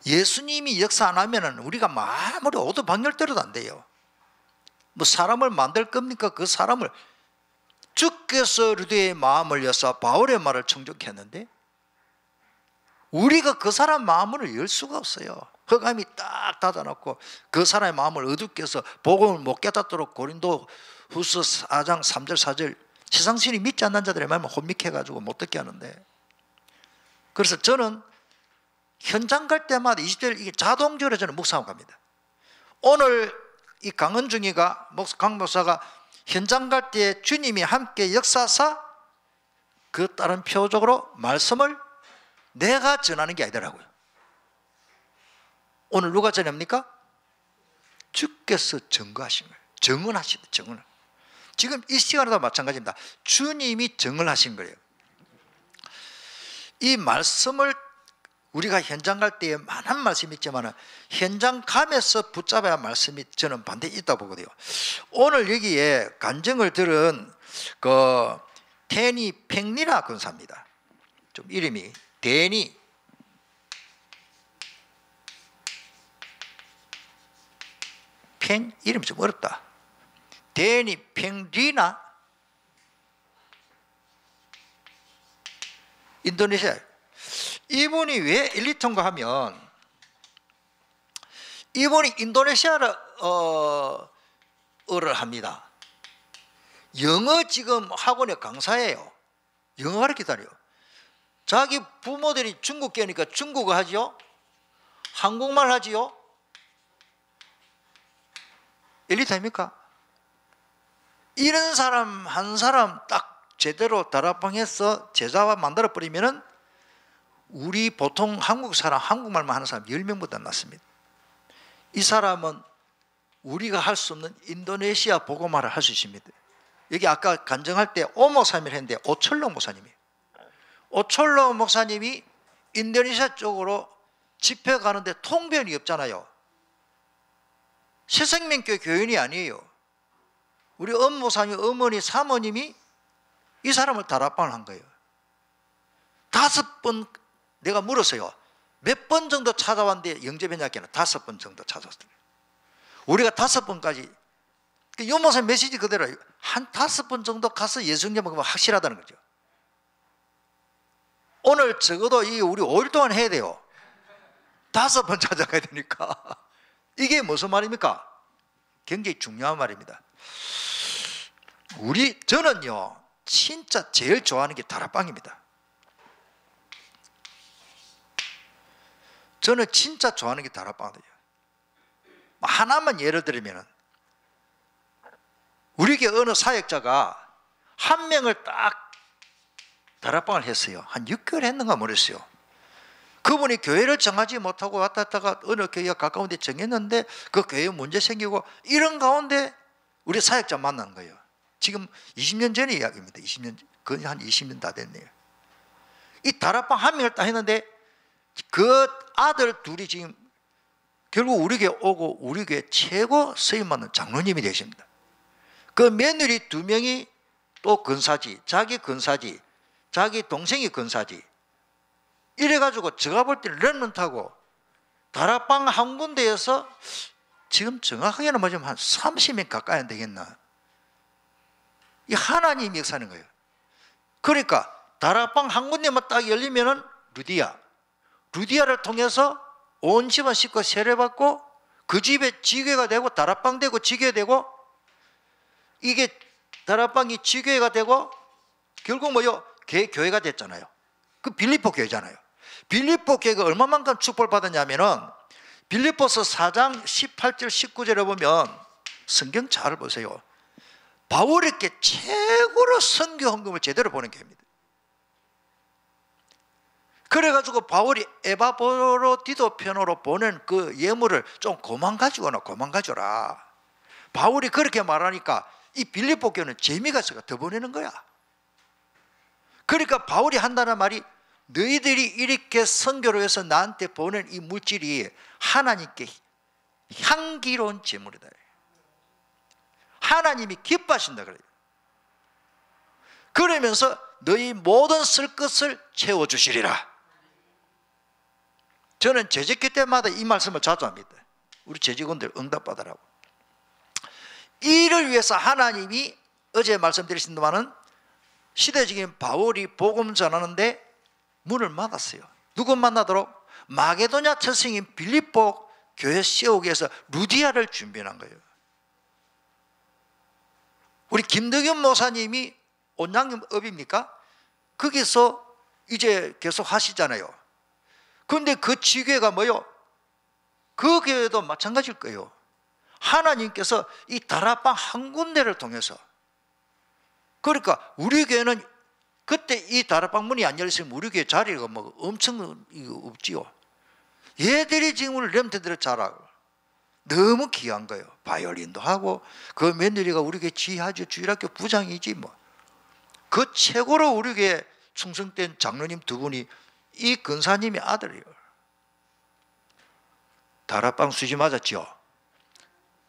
예수님이 역사 안 하면은 우리가 아무리 오도방열대로도 안 돼요. 뭐 사람을 만들 겁니까? 그 사람을 주께서 르드의 마음을 여사 바울의 말을 청족했는데 우리가 그 사람 마음을 열 수가 없어요. 흑암이 딱 닫아놓고 그 사람의 마음을 어둡게 해서 복음을 못 깨닫도록 고린도 후서 4장 3절 4절 세상신이 믿지 않는 자들의 마음을 혼미해가지고 못 듣게 하는데, 그래서 저는 현장 갈 때마다 20대를 이게 자동적으로 저는 묵상하고 갑니다. 오늘 이 강은중이가 강 목사가 현장 갈 때 주님이 함께 역사사 그 다른 표적으로 말씀을 내가 전하는 게 아니더라고요. 오늘 누가 전합니까? 주께서 증거하신 거예요. 증언하시다. 증언. 지금 이 시간에도 마찬가지입니다. 주님이 증언하신 거예요. 이 말씀을 우리가 현장 갈 때에 많은 말씀이 있지만 현장 가면서 붙잡아야 할 말씀이 저는 반드시 있다 보거든요. 오늘 여기에 간증을 들은 그 데니 팽리나 권사입니다. 좀 이름이 데니 이름이 좀 어렵다. 데니 팽리나, 인도네시아. 이분이 왜 엘리트인가 하면 이분이 인도네시아어를 합니다. 영어 지금 학원에 강사예요. 영어 가르치다니요. 자기 부모들이 중국계니까 중국어 하지요. 한국말 하지요. 엘리트 아닙니까? 이런 사람 한 사람 딱 제대로 다락방에서 제자와 만들어버리면은 우리 보통 한국 사람, 한국말만 하는 사람 10명보다 낫습니다. 이 사람은 우리가 할 수 없는 인도네시아 복음화를 할 수 있습니다. 여기 아까 간증할 때 오목사님을 했는데 오철로 목사님이에요. 오철로 목사님이 인도네시아 쪽으로 집회 가는데 통변이 없잖아요. 새생명교회 교인이 아니에요. 우리 엄목사님, 어머니, 사모님이 이 사람을 다락방을 한 거예요. 5번 내가 물었어요. 몇 번 정도 찾아왔는데 영접했냐기는 5번 정도 찾아왔어요. 우리가 5번까지, 요 목사님 메시지 그대로 한 5번 정도 가서 예수 영접하면 확실하다는 거죠. 오늘 적어도 이 우리 5일 동안 해야 돼요. 5번 찾아가야 되니까. 이게 무슨 말입니까? 굉장히 중요한 말입니다. 저는요 진짜 제일 좋아하는 게 다락방입니다. 저는 진짜 좋아하는 게 다락방이에요. 하나만 예를 들면 우리에게 어느 사역자가 한 명을 딱 다락방을 했어요. 한 6개월 했는가 모르겠어요. 그분이 교회를 정하지 못하고 왔다 갔다가 어느 교회가 가까운 데 정했는데 그 교회에 문제 생기고 이런 가운데 우리 사역자 만난 거예요. 지금 20년 전의 이야기입니다. 20년, 거의 한 20년 다 됐네요. 이 다락방 한 명을 딱 했는데 그 아들 둘이 지금 결국 우리 교회 오고 우리 교회 최고 서임 받는 장로님이 되십니다. 그 며느리 2명이 또 근사지, 자기 근사지, 자기 동생이 근사지. 이래가지고 제가 볼 때 렘넌트하고 다락방 한 군데에서 지금 정확하게는 뭐냐면 한 30명 가까이 안 되겠나. 이 하나님이 역사하는 거예요. 그러니까 다락방 한 군데만 딱 열리면은 루디아를 통해서 온 집안 식구 세례받고 그 집에 지교회가 되고 다락방 되고 지교회 되고 이게 다락방이 지교회가 되고 결국 뭐요? 교회가 됐잖아요. 그 빌립보 교회잖아요. 빌립보 교회가 얼마만큼 축복을 받았냐면은 빌립보서 4장 18절 19절에 보면 성경 잘 보세요. 바울에게 최고로 선교 헌금을 제대로 보낸 교회입니다. 그래가지고 바울이 에바브로디도 편으로 보낸 그 예물을 좀 그만 가져라. 바울이 그렇게 말하니까 이 빌립보 교회는 재미가 있어서 더 보내는 거야. 그러니까 바울이 한다는 말이 너희들이 이렇게 선교를 해서 나한테 보낸 이 물질이 하나님께 향기로운 제물이다. 하나님이 기뻐하신다 그래요. 그러면서 너희 모든 쓸 것을 채워주시리라. 저는 재직기 때마다 이 말씀을 자주 합니다. 우리 재직원들 응답받으라고. 이를 위해서 하나님이 어제 말씀드리신 동안은 시대적인 바울이 복음 전하는데 문을 막았어요. 누구 만나도록? 마게도냐 처생인 빌립보 교회 세우기 위해서 루디아를 준비한 거예요. 우리 김덕윤 목사님이 온양업입니까? 거기서 이제 계속 하시잖아요. 그런데 그 지교회가 뭐요? 그 교회도 마찬가지일 거예요. 하나님께서 이 다락방 한 군데를 통해서, 그러니까 우리 교회는 그때 이 다락방 문이 안 열렸으면 우리 교회 자리가 뭐 엄청 없지요. 얘들이 지금 우리 렘트들을 잘하고 너무 귀한 거예요. 바이올린도 하고, 그 며느리가 우리 교회 지하주 주일학교 부장이지 뭐. 그 최고로 우리 교회 충성된 장로님 두 분이 이 근사님의 아들이에요. 다락방 수지 맞았죠.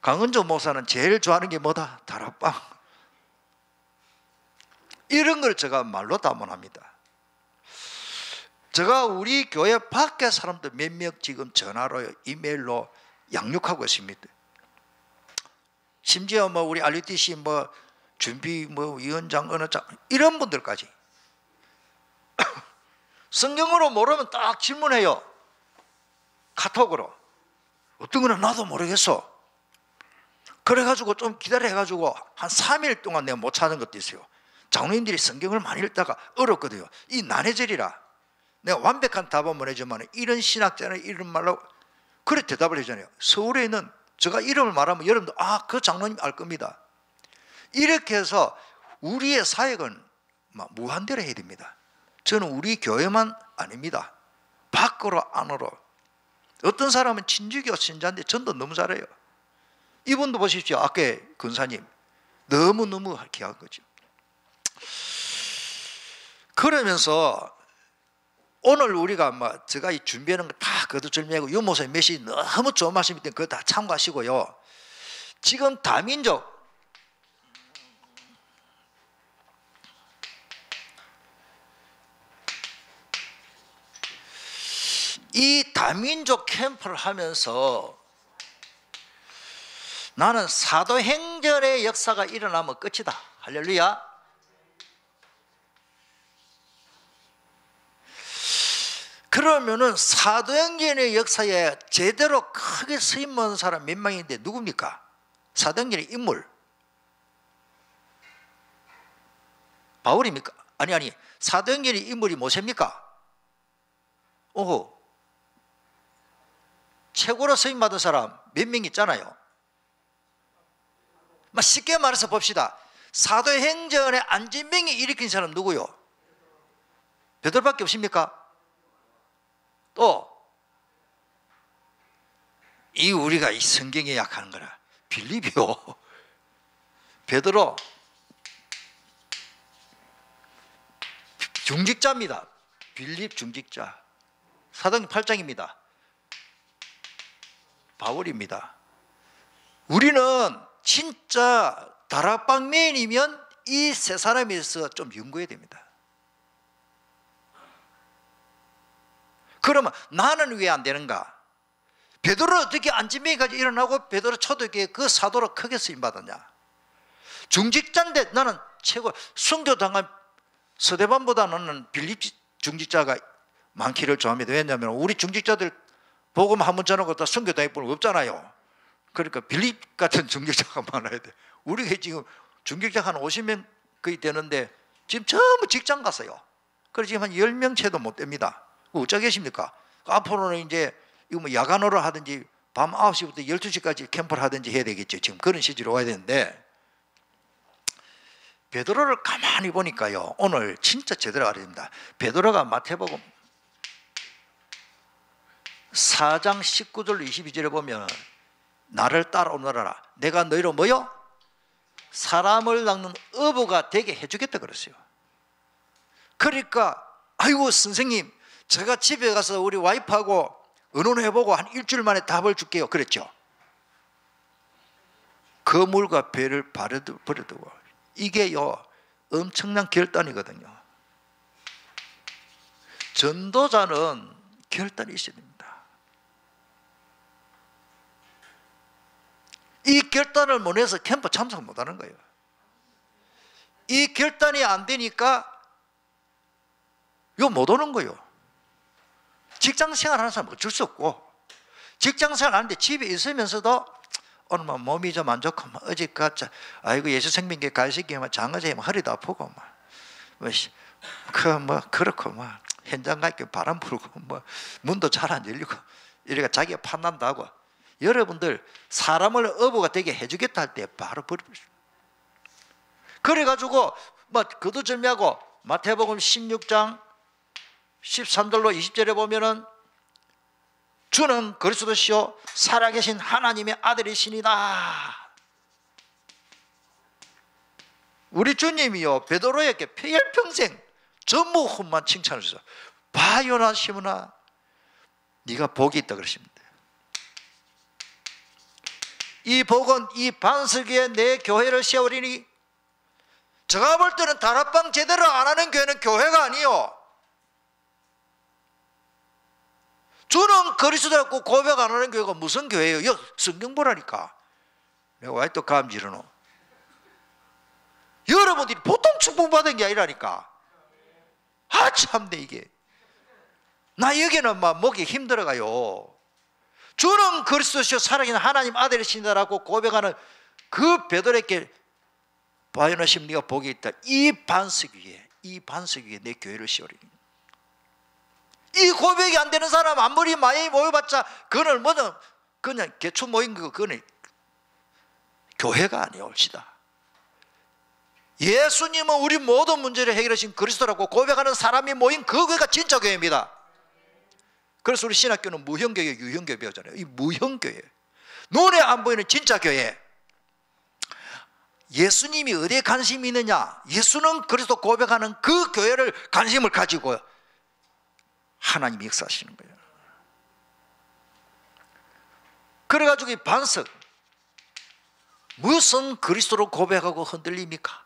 강은조 목사는 제일 좋아하는 게 뭐다? 다락방. 이런 걸 제가 말로 담원합니다. 제가 우리 교회 밖에 사람들 몇 명 지금 전화로 이메일로 양육하고 있습니다. 심지어 뭐 우리 RUTC 뭐 준비 뭐 위원장 어느 장 이런 분들까지 성경으로 모르면 딱 질문해요. 카톡으로. 어떤 거는 나도 모르겠어. 그래가지고 좀 기다려가지고 한 3일 동안 내가 못 찾은 것도 있어요. 장로님들이 성경을 많이 읽다가 어렵거든요. 이 난해절이라 내가 완벽한 답은 못 해주면 이런 신학자는 이런 말로 그래 대답을 해주잖아요. 서울에 있는 제가 이름을 말하면 여러분도 그 장로님 알 겁니다. 이렇게 해서 우리의 사역은 무한대로 해야 됩니다. 저는 우리 교회만 아닙니다. 밖으로 안으로. 어떤 사람은 친주교 신자인데 전도 너무 잘해요. 이분도 보십시오. 아까 근사님 너무너무 귀한 거죠. 그러면서 오늘 우리가 제가 준비하는 거 다 거두절미하고 유모사의 메시지 너무 좋은 말씀이 있는데 그거 다 참고하시고요. 지금 다민족 이 다민족 캠프를 하면서 나는 사도행전의 역사가 일어나면 끝이다. 할렐루야. 그러면은 사도행전의 역사에 제대로 크게 쓰임받은 사람 몇 명인데 누굽니까? 사도행전의 인물 바울입니까? 아니 사도행전의 인물이 모세입니까? 오호, 최고로 쓰임받은 사람 몇 명 있잖아요. 쉽게 말해서 봅시다. 사도행전의 안진병이 일으킨 사람 누구요? 베드로밖에 없습니까? 또 이 우리가 이 성경에 약한 거라 빌립이요. 베드로 중직자입니다. 빌립 중직자. 사도행전 8장입니다. 바울입니다. 우리는 진짜 다락방맨이면 이 세 사람에서 좀 연구해야 됩니다. 그러면 나는 왜 안 되는가? 베드로 어떻게 안진병이까지 일어나고 베드로 초대교회 그 사도로 크게 쓰임받았냐? 중직자인데 나는 최고 순교당한 스데반보다는 빌립 중직자가 많기를 좋아합니다. 왜냐하면 우리 중직자들 복음 한번 전하고 다 순교당할 분 없잖아요. 그러니까 빌립 같은 중직자가 많아야 돼. 우리 지금 중직자 한 50명 거의 되는데 지금 전부 직장 갔어요. 그래서 지금 한 10명 채도 못 됩니다. 어쩌 계십니까? 앞으로는 이제 이거 뭐 야간으로 하든지 밤 9시부터 12시까지 캠프를 하든지 해야 되겠죠. 지금 그런 시기로 와야 되는데 베드로를 가만히 보니까요. 오늘 진짜 제대로 알아야 됩니다. 베드로가 마태복음 4장 19절 22절에 보면 나를 따라오너라. 내가 너희로 뭐요? 사람을 낚는 어부가 되게 해주겠다 그랬어요. 그러니까 아이고 선생님 제가 집에 가서 우리 와이프하고 의논해보고 한 일주일 만에 답을 줄게요 그랬죠. 그물과 배를 버려두고 이게요 엄청난 결단이거든요. 전도자는 결단이 있어야 됩니다. 이 결단을 못 해서 캠프 참석 못 하는 거예요. 이 결단이 안 되니까 이거 못 오는 거예요. 직장 생활하는 사람 어쩔 수 없고, 직장 생활 하는데 집에 있으면서도 오늘 뭐 몸이 좀 안 좋고 어제까지 아이고 예수 생명교회 가시기만 장어제에 허리도 아프고 그렇고 현장 갈게 바람 불고 문도 잘 안 열리고 이래가 자기가 판단다고. 여러분들 사람을 어부가 되게 해주겠다 할 때 바로 버려버리죠. 그래가지고 거두절미하고 마태복음 16장 13절로 20절에 보면은 주는 그리스도시요 살아계신 하나님의 아들이시니다. 우리 주님이요 베드로에게 평생 전무후무한 칭찬을 주셔서 바요나 시므나 네가 복이 있다 그러십니다. 이 복은 이 반석위에 내 교회를 세우리니. 제가 볼 때는 다락방 제대로 안 하는 교회는 교회가 아니요, 주는 그리스도라고 고백 안 하는 교회가 무슨 교회예요? 성경 보라니까. 내가 왜 또 감지르노? 여러분들이 보통 축복받은 게 아니라니까. 참네 이게. 나 여기는 먹기 힘들어가요. 주는 그리스도시요 살아계신 하나님 아들이신다라고 고백하는 그 베드로에게 바요나 심리가 복이 있다. 이 반석 위에 내 교회를 세우리니. 이 고백이 안 되는 사람 아무리 많이 모여봤자 그거는 그냥 개추 모인 거, 그거는 교회가 아니에요. 옳시다. 예수님은 우리 모든 문제를 해결하신 그리스도라고 고백하는 사람이 모인 그 교회가 진짜 교회입니다. 그래서 우리 신학교는 무형교회, 유형교회 배우잖아요. 이 무형교회, 눈에 안 보이는 진짜 교회. 예수님이 어디에 관심이 있느냐? 예수는 그리스도 고백하는 그 교회를 관심을 가지고 하나님이 역사하시는 거예요. 그래가지고 이 반석, 무슨 그리스도로 고백하고 흔들립니까?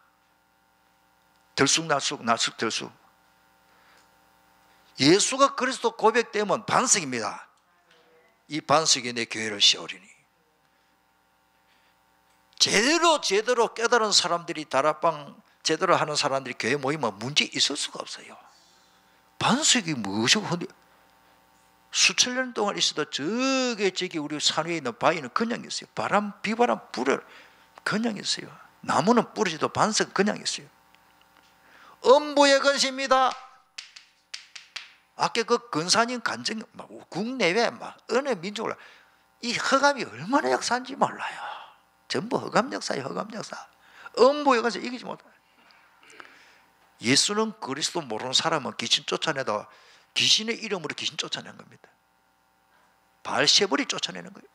들쑥날쑥 들쑥. 예수가 그리스도 고백되면 반석입니다. 이 반석에 내 교회를 세우리니. 제대로 깨달은 사람들이, 다락방 제대로 하는 사람들이 교회 모이면 문제 있을 수가 없어요. 반석이 무엇이고, 수천 년 동안 있어도 저기 우리 산 위에 있는 바위는 그냥 있어요. 비바람 불을 그냥 있어요. 나무는 뿌리지도 반석은 그냥 있어요. 음부의 근시입니다. 아까 그 근사님 간증, 국내외 어느 민족을, 이 허감이 얼마나 역사인지 몰라요. 전부 허감 역사예요. 허감 역사. 음부의 근시 이기지 못해요. 예수는 그리스도 모르는 사람은 귀신 쫓아내다 귀신의 이름으로 귀신 쫓아낸 겁니다. 바알세불이 쫓아내는 거예요.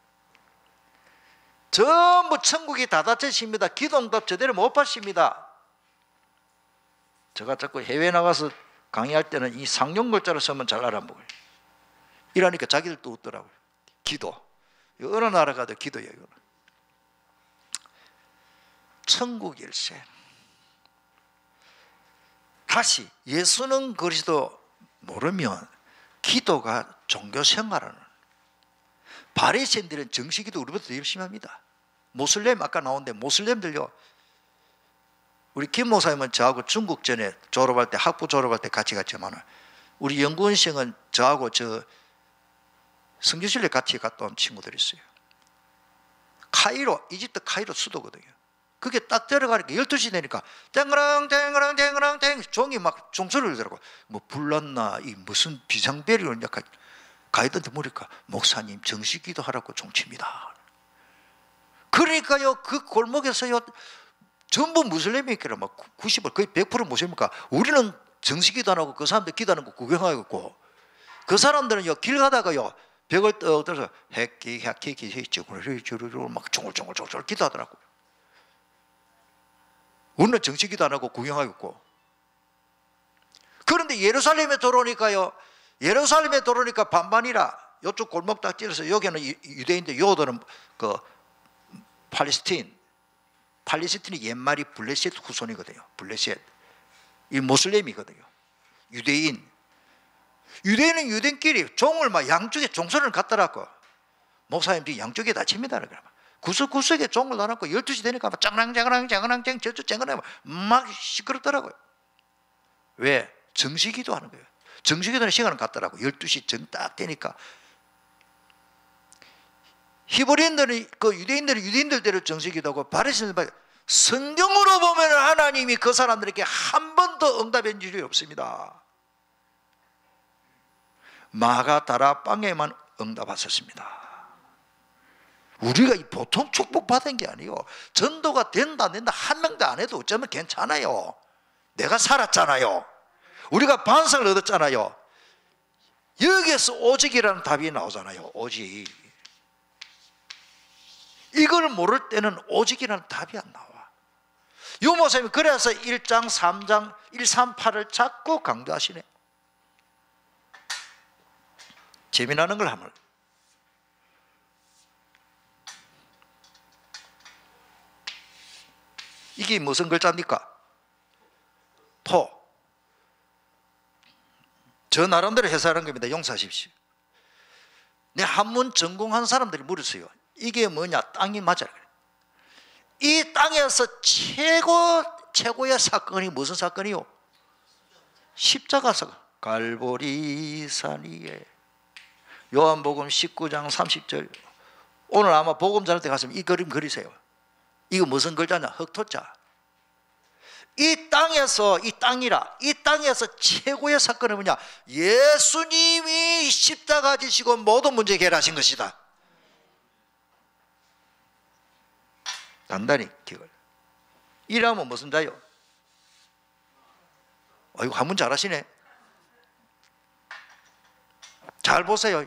전부 천국이 다 닫혀집니다. 기도응답 제대로 못 받습니다. 제가 자꾸 해외 나가서 강의할 때는 이 상용글자로 쓰면 잘 알아먹어요. 이러니까 자기들도 웃더라고요. 기도. 어느 나라 가도 기도예요. 이거는. 천국일세. 다시 예수는 그리스도 모르면 기도가 종교 생활하는, 바리새인들은 정식기도 우리보다 더 열심히 합니다. 모슬렘 아까 나온데 모슬렘들요, 우리 김 목사님은 저하고 중국 전에 졸업할 때, 학부 졸업할 때 같이 갔지만 우리 연구원생은 저하고 성교실에 같이 갔다 온 친구들이 있어요. 카이로, 이집트 카이로 수도거든요. 그게 딱 들어가니까 12시 되니까 땡그랑 종이 막 종소리를 들고 불났나, 이 무슨 비상벨이 약간 가이드한테 물으니까 목사님 정식 기도하라고 종칩니다. 그러니까요, 그 골목에서요 전부 무슬림이니까 막 90% 거의 100% 무슬림이니까 우리는 정식 기도 안 하고 그 사람들 기도하는 거 구경하고 있고, 그 사람들은요 길 가다가요 벽을 떠서 핵기 막 종글종글 기도하더라고요. 우리는 정식 기도 안 하고 구경하고 있고. 그런데 예루살렘에 들어오니까요, 예루살렘에 들어오니까 반반이라 이쪽 골목 딱 찔러서 여기는 유대인데 요들은 그 팔레스틴이 옛말이 블레셋 후손이거든요. 블레셋. 이 모슬렘이거든요. 유대인은 유대인끼리 종을 막 양쪽에 종소리를 갖더라고. 목사님들이 양쪽에 다 칩니다. 구석구석에 종을 놔놓고 12시 되니까 막 짱랑짱랑짱랑짱 저쪽 쨍그랑 막 시끄럽더라고요. 왜? 정시기도 하는 거예요. 정시기도는 시간은 같더라고. 12시 정 딱 되니까. 히브리인들은 그 유대인들대로 정시기도하고 바리새인들 성경으로 보면 하나님이 그 사람들에게 한 번도 응답한 일이 없습니다. 마가다라방에만 응답하셨습니다. 우리가 보통 축복받은 게 아니에요. 전도가 된다 안 된다 한 명도 안 해도 어쩌면 괜찮아요. 내가 살았잖아요. 우리가 반상을 얻었잖아요. 여기에서 오직이라는 답이 나오잖아요. 오직. 이걸 모를 때는 오직이라는 답이 안 나와. 유모쌤이 그래서 1장 3장 1, 3, 8을 자꾸 강조하시네. 재미나는 걸 하면 이게 무슨 글자입니까? 토. 저 나름대로 해석하는 겁니다. 용서하십시오. 내 한문 전공한 사람들이 물었어요. 이게 뭐냐? 땅이 맞아요. 이 땅에서 최고의 사건이 무슨 사건이요? 십자가 사건. 갈보리산 위에. 요한복음 19장 30절. 오늘 아마 복음 전할 때 가시면 이 그림 그리세요. 이거 무슨 글자냐? 흑토자. 이 땅에서 최고의 사건은 뭐냐? 예수님이 십자가 지시고 모든 문제 해결하신 것이다. 단단히 기억을. 이라면 무슨 자요? 이거 한문 잘하시네. 잘 보세요.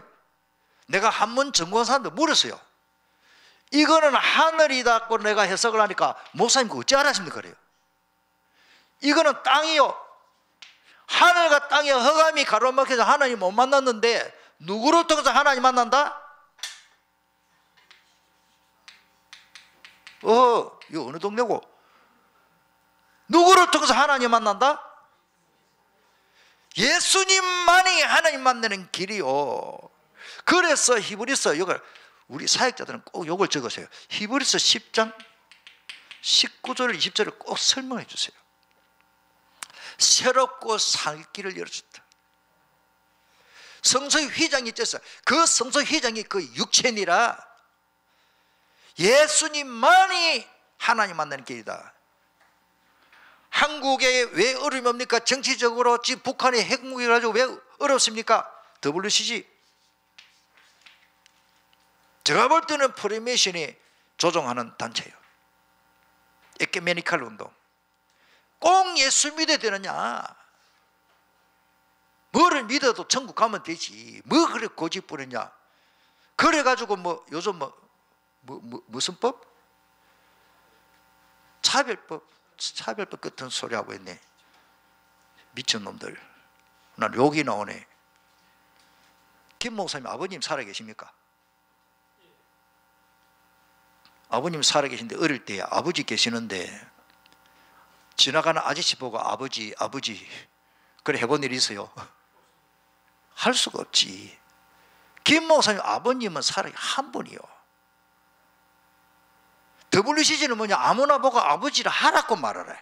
내가 한문 전공한 사람들 물었어요. 이거는 하늘이다고 내가 해석을 하니까 목사님 그거 어찌 알았습니까? 그래요. 이거는 땅이요. 하늘과 땅이 허감이 가로막혀서 하나님 못 만났는데 누구를 통해서 하나님 만난다? 이거 어느 동네고? 누구를 통해서 하나님 만난다? 예수님만이 하나님 만나는 길이요. 그래서 히브리서 이걸 우리 사역자들은 꼭 이걸 적으세요. 히브리서 10장 19절 20절을 꼭 설명해 주세요. 새롭고 살 길을 열어줬다. 성소의 휘장이 있었어요. 그 성소의 휘장이 그 육체니라 예수님만이 하나님 만나는 길이다. 한국에 왜 어려움이 옵니까? 정치적으로 지금 북한이 핵무기 가지고 왜 어렵습니까? WCG. 제가 볼 때는 프리메이션이 조종하는 단체예요. 에큐메니칼 운동. 꼭 예수 믿어야 되느냐? 뭐를 믿어도 천국 가면 되지. 뭐 그래 고집 부리냐? 그래가지고 뭐 요즘 무슨 법? 차별법 같은 소리 하고 있네. 미친놈들. 난 욕이 나오네. 김 목사님 아버님 살아계십니까? 아버님 살아계신데 어릴 때 아버지 계시는데 지나가는 아저씨 보고 아버지 그래 해본 일이 있어요? 할 수가 없지. 김 목사님 아버님은 살아계 한 분이요. WCG는 뭐냐? 아무나 보고 아버지를 하라고 말하래.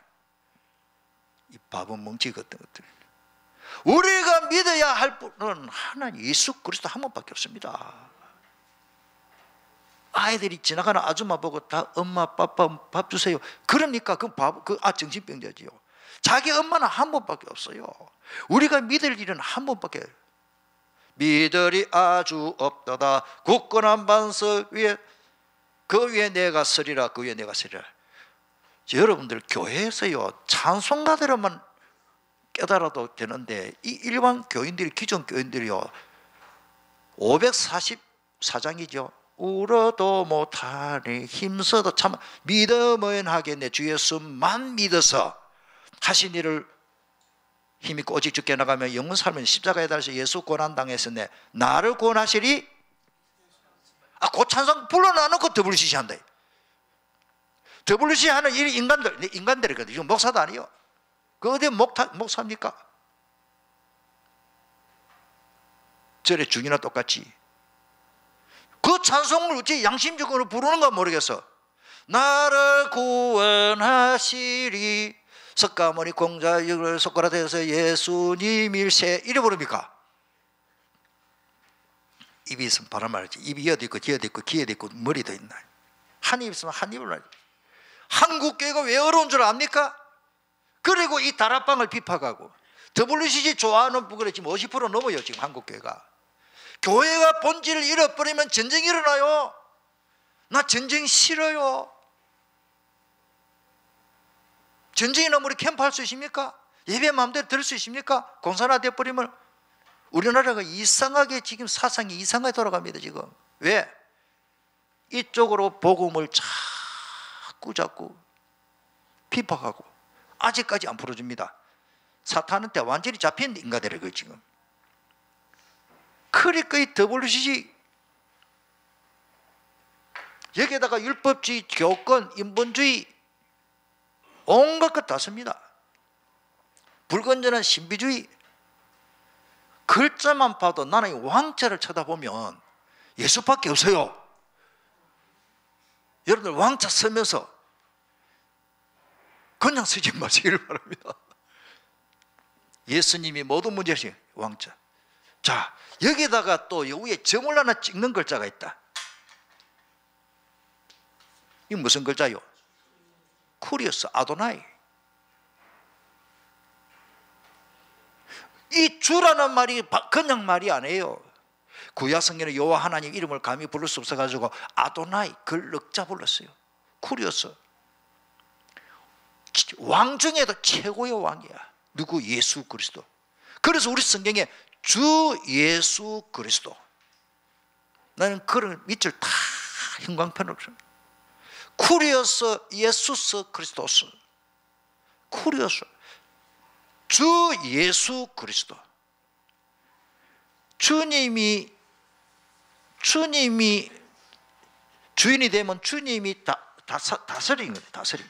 이 바본 멍치 같은 것들. 우리가 믿어야 할 분은 하나님 예수 그리스도 한 분밖에 없습니다. 아이들이 지나가는 아줌마 보고 다 엄마 밥 주세요. 그러니까 정신병자지요. 자기 엄마는 한 분밖에 없어요. 우리가 믿을 일은 한 분밖에. 믿을이 아주 없도다. 굳건한 반석 위에 그 위에 내가 서리라. 그 위에 내가 서리라. 여러분들 교회에서요 찬송가대로만 깨달아도 되는데 이 일반 교인들이 기존 교인들이요 544장이죠. 울어도 못하니 힘써도 참 믿음은 하겠네. 주 예수만 믿어서 하신 일을 힘있고 오직 죽게 나가면 영원 살면 십자가에 달려서 예수 고난당했었네. 나를 구원하시리. 그 찬송 불러놔놓고 WCC 한다. WCC 하는 이 인간들이거든요. 이거 목사도 아니에요. 그 어디 목사입니까? 절에 중이나 똑같지. 그 찬송을 어찌 양심적으로 부르는가 모르겠어. 나를 구원하시리 석가모니 공자를 소크라테스 예수님일세 이래 부릅니까? 입이 있으면 바람 말이지. 입이 이어도 있고 뒤에도 있고 귀에도 있고 머리도 있나. 한 입 있으면 한 입을 말이지. 한국 교회가 왜 어려운 줄 압니까? 그리고 이 다락방을 비판하고 WCG 좋아하는 부분이 지금 50% 넘어요. 지금 한국 교회가. 교회가 본질을 잃어버리면 전쟁이 일어나요. 나 전쟁 싫어요. 전쟁이 나면 우리 캠프할 수 있습니까? 예배 마음대로 들을 수 있습니까? 공산화 돼버리면 우리나라가 이상하게 지금 사상이 이상하게 돌아갑니다. 지금 왜? 이쪽으로 복음을 자꾸 비판하고 아직까지 안 풀어줍니다. 사탄한테 완전히 잡힌 인간들이 그 지금. 그러니까 이 WCG 여기에다가 율법주의, 교권, 인본주의 온갖 것 다 씁니다. 불건전한 신비주의. 글자만 봐도 나는 이 왕자를 쳐다보면 예수밖에 없어요. 여러분들 왕자 쓰면서 그냥 쓰지 마시기를 바랍니다. 예수님이 모든 문제시 왕자. 자, 여기다가 또 위에 점을 하나 찍는 글자가 있다. 이 무슨 글자요? 쿠리오스 아도나이. 이 주라는 말이 그냥 말이 아니에요. 구약 성경에 여호와 하나님 이름을 감히 부를 수 없어가지고 아도나이 그걸 넉자 불렀어요. 쿠리오스. 왕 중에도 최고의 왕이야. 누구? 예수 그리스도. 그래서 우리 성경에 주 예수 그리스도. 나는 그런 밑줄 다 형광펜으로 쿠리오스 예수스 그리스도스. 쿠리오스 주 예수 그리스도. 주님이 주인이 되면 주님이 다스리는 거예요. 다스림.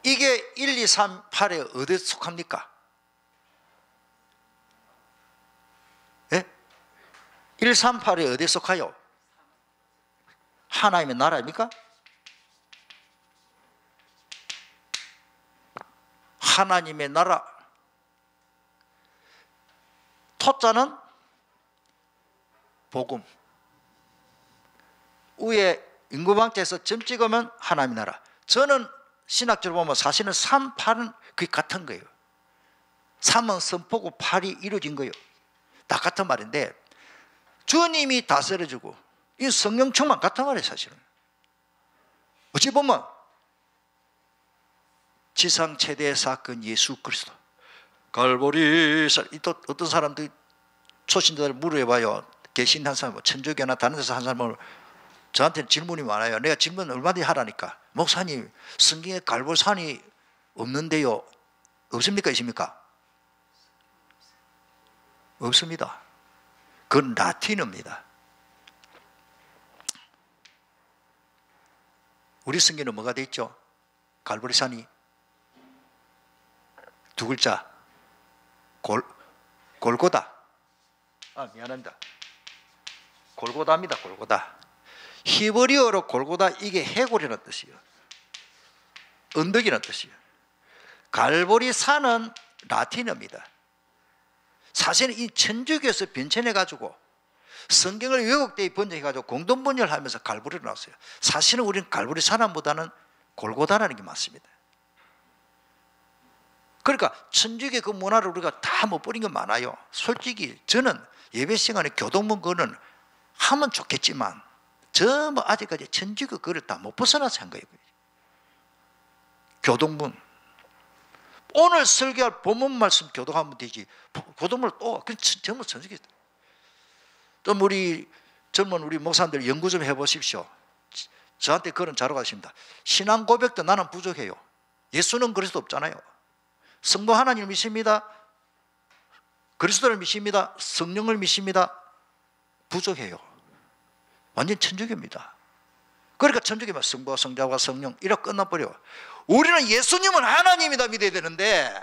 이게 1, 2, 3, 8에 어디에 속합니까? 예? 1, 3, 8에 어디에 속하요? 하나님의 나라입니까? 하나님의 나라. 토자는 복음. 위에 인구방자에서 점 찍으면 하나님의 나라. 저는 신학적으로 보면 사실은 3, 8은 그게 같은 거예요. 3은 선포고 8이 이루어진 거예요. 다 같은 말인데 주님이 다스려주고 이 성령청만 같은 말이에요. 사실은 어찌 보면 지상 최대의 사건 예수 그리스도 갈보리. 또 어떤 사람들이 초신자들 물어봐요. 개신한 사람, 천주교나 다른 데서 한 사람을 저한테는 질문이 많아요. 내가 질문 얼마든지 하라니까. 목사님, 성경에 갈보산이 없는데요. 없습니까? 있습니까? 없습니다. 그건 라틴어입니다. 우리 성경에는 뭐가 돼 있죠? 갈보리산이 두 글자. 골고다. 미안합니다. 골고다입니다. 골고다. 히브리어로 골고다, 이게 해골이라는 뜻이에요. 언덕이라는 뜻이에요. 갈보리산은 라틴어입니다. 사실은 이 천주교에서 변천해가지고 성경을 왜곡되게 번역해가지고 공동번역을 하면서 갈보리로 나왔어요. 사실은 우리는 갈보리산보다는 골고다라는 게 맞습니다. 그러니까 천주교 그 문화를 우리가 다 못 버린 게 많아요. 솔직히 저는 예배 시간에 교동문 그거는 하면 좋겠지만 저 뭐 아직까지 천주교 그걸 다 못 벗어나서 한 거예요. 교동문. 오늘 설교할 본문 말씀 교동하면 되지. 교동문을 또 전부 천주교. 또 우리 젊은 우리 목사님들 연구 좀 해보십시오. 저한테 그런 자료가 있습니다. 신앙 고백도 나는 부족해요. 예수는 그리스도 없잖아요. 성부 하나님을 믿습니다. 그리스도를 믿습니다. 성령을 믿습니다. 부족해요. 완전 천주교입니다. 그러니까 천주교면 성부와 성자와 성령 이렇게 끝나버려. 우리는 예수님은 하나님이다 믿어야 되는데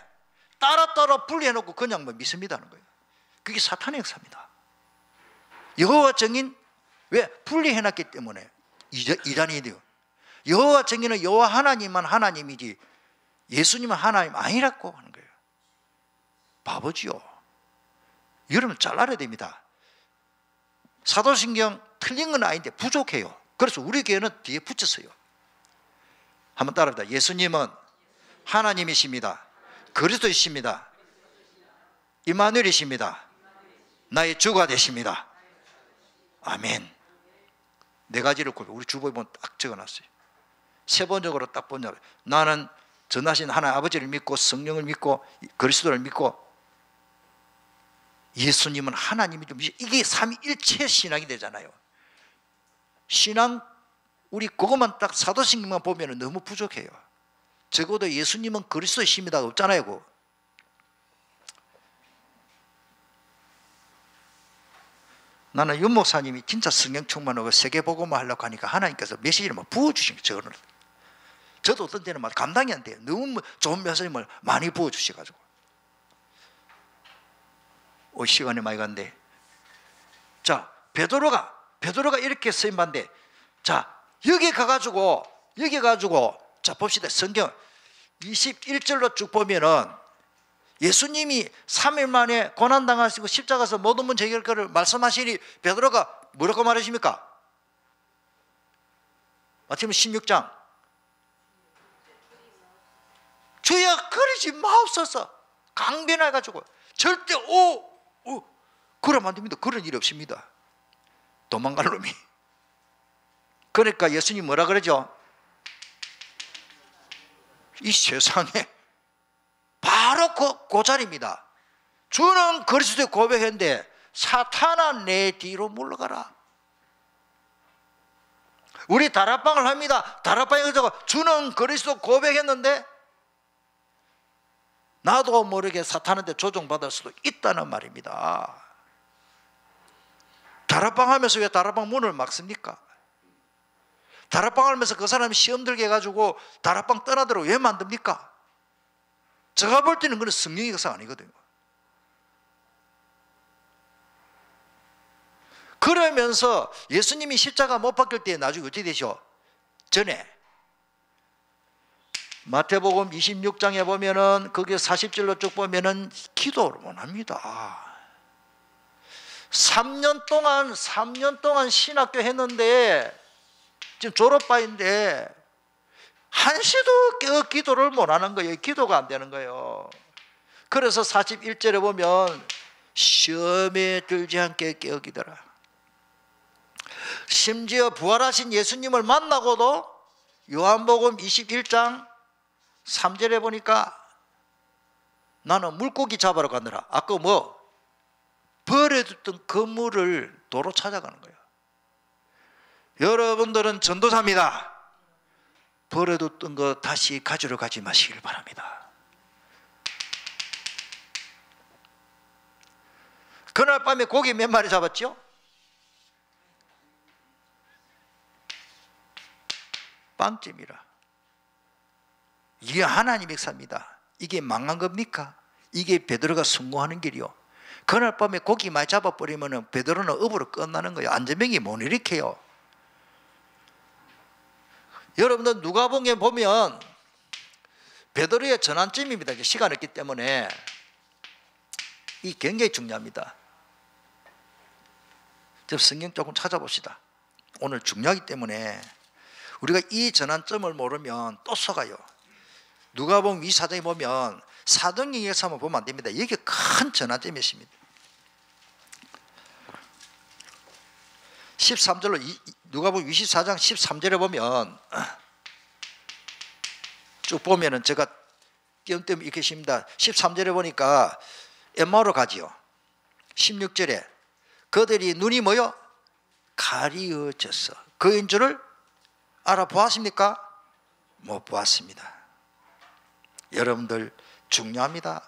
따라 분리해놓고 그냥 뭐 믿습니다 하는 거예요. 그게 사탄의 역사입니다. 여호와 증인, 왜? 분리해놨기 때문에 이단이 돼요. 여호와 증인은 여호와 하나님만 하나님이지 예수님은 하나님 아니라고 하는 거예요. 바보지요. 여러분 잘 알아야 됩니다. 사도신경 틀린 건 아닌데 부족해요. 그래서 우리 교회는 뒤에 붙였어요. 한번 따라합니다. 예수님은 하나님이십니다. 그리스도이십니다. 임마누엘이십니다. 나의 주가 되십니다. 아멘. 네 가지를 우리 주보에 보면 딱 적어놨어요. 세번적으로 딱 보면 나는 전하신 하나님 아버지를 믿고 성령을 믿고 그리스도를 믿고 예수님은 하나님이 좀 이게 삼위일체 신앙이 되잖아요. 신앙 우리 그것만 딱 사도신경만 보면 너무 부족해요. 적어도 예수님은 그리스도이십니다 없잖아요. 그거. 나는 윤 목사님이 진짜 성령 충만하고 세계복음을 하려고 하니까 하나님께서 메시지를 막 부어주신 거예요. 저도 어떤 때는 막 감당이 안 돼요. 너무 좋은 메시지를 많이 부어주셔가지고. 시간이 많이 간대. 자, 베드로가 이렇게 쓰임받는데, 자, 여기 가가지고, 자, 봅시다. 성경 21절로 쭉 보면은 예수님이 3일 만에 고난당하시고 십자가에서 모든 문제 해결 거를 말씀하시니 베드로가 뭐라고 말하십니까? 마태복음 16장. 주여 그러지 마옵소서. 강변해가지고 절대 그러면 안 됩니다. 그런 일이 없습니다. 도망갈 놈이. 그러니까 예수님 뭐라 그러죠? 이 세상에 바로 그 자리입니다. 주는 그리스도의 고백했는데 사탄아 내 뒤로 물러가라. 우리 다락방을 합니다. 다락방에 가서 주는 그리스도 고백했는데 나도 모르게 사탄한테 조종받을 수도 있다는 말입니다. 다락방 하면서 왜 다락방 문을 막습니까? 다락방 하면서 그 사람이 시험 들게 해가지고 다락방 떠나도록 왜 만듭니까? 제가 볼 때는 그건 성령의 역사 아니거든요. 그러면서 예수님이 십자가 못 박힐 때 나중에 어떻게 되죠? 전에 마태복음 26장에 보면은 거기 40절로 쭉 보면은 기도를 원합니다. 3년 동안 신학교 했는데 지금 졸업반인데 한시도 기도를 못 하는 거예요. 기도가 안 되는 거예요. 그래서 41절에 보면 시험에 들지 않게 깨어기더라. 심지어 부활하신 예수님을 만나고도 요한복음 21장 3절에 보니까 나는 물고기 잡으러 가느라 아까 버려뒀던 그물을 도로 찾아가는 거예요. 여러분들은 전도사입니다. 버려뒀던 거 다시 가지러 가지 마시길 바랍니다. 그날 밤에 고기 몇 마리 잡았죠? 빵점이라. 이게 하나님의 역사입니다. 이게 망한 겁니까? 이게 베드로가 성공하는 길이요. 그날 밤에 고기 많이 잡아버리면 베드로는 업으로 끝나는 거예요. 안전병이 못 일으켜요. 여러분들 누가복음에 보면 베드로의 전환점입니다. 시간 없기 때문에 이 굉장히 중요합니다. 좀 성경 조금 찾아봅시다. 오늘 중요하기 때문에 우리가 이 전환점을 모르면 또 속아요. 누가복음 24장에 보면 사도행전 역사만 보면 안 됩니다. 이게 큰 전환점이 있습니다. 13절로 누가복음 24장 13절에 보면 쭉 보면은 제가 띄엄띄엄 이렇게 씁니다. 13절에 보니까 엠마오로 가지요. 16절에 그들이 눈이 뭐요? 가리어졌어. 그인 줄을 알아보았습니까? 못 보았습니다. 여러분들 중요합니다.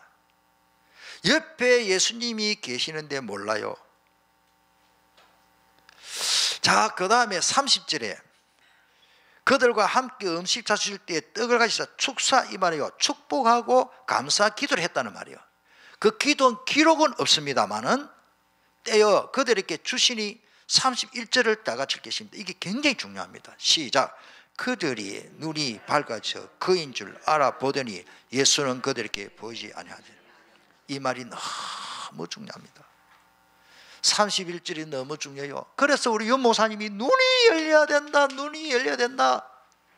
옆에 예수님이 계시는데 몰라요. 자, 그 다음에 30절에 그들과 함께 음식 차실 때 떡을 가지사 축사 이 말이요. 축복하고 감사 기도를 했다는 말이에요. 그 기도원 기록은 없습니다만은 떼어 그들에게 주시니 31절을 다 같이 읽겠습니다. 이게 굉장히 중요합니다. 시작. 그들이 눈이 밝아져 그인 줄 알아보더니 예수는 그들에게 보이지 아니하더니. 이 말이 너무 중요합니다. 31절이 너무 중요해요. 그래서 우리 윤 목사님이 눈이 열려야 된다, 눈이 열려야 된다.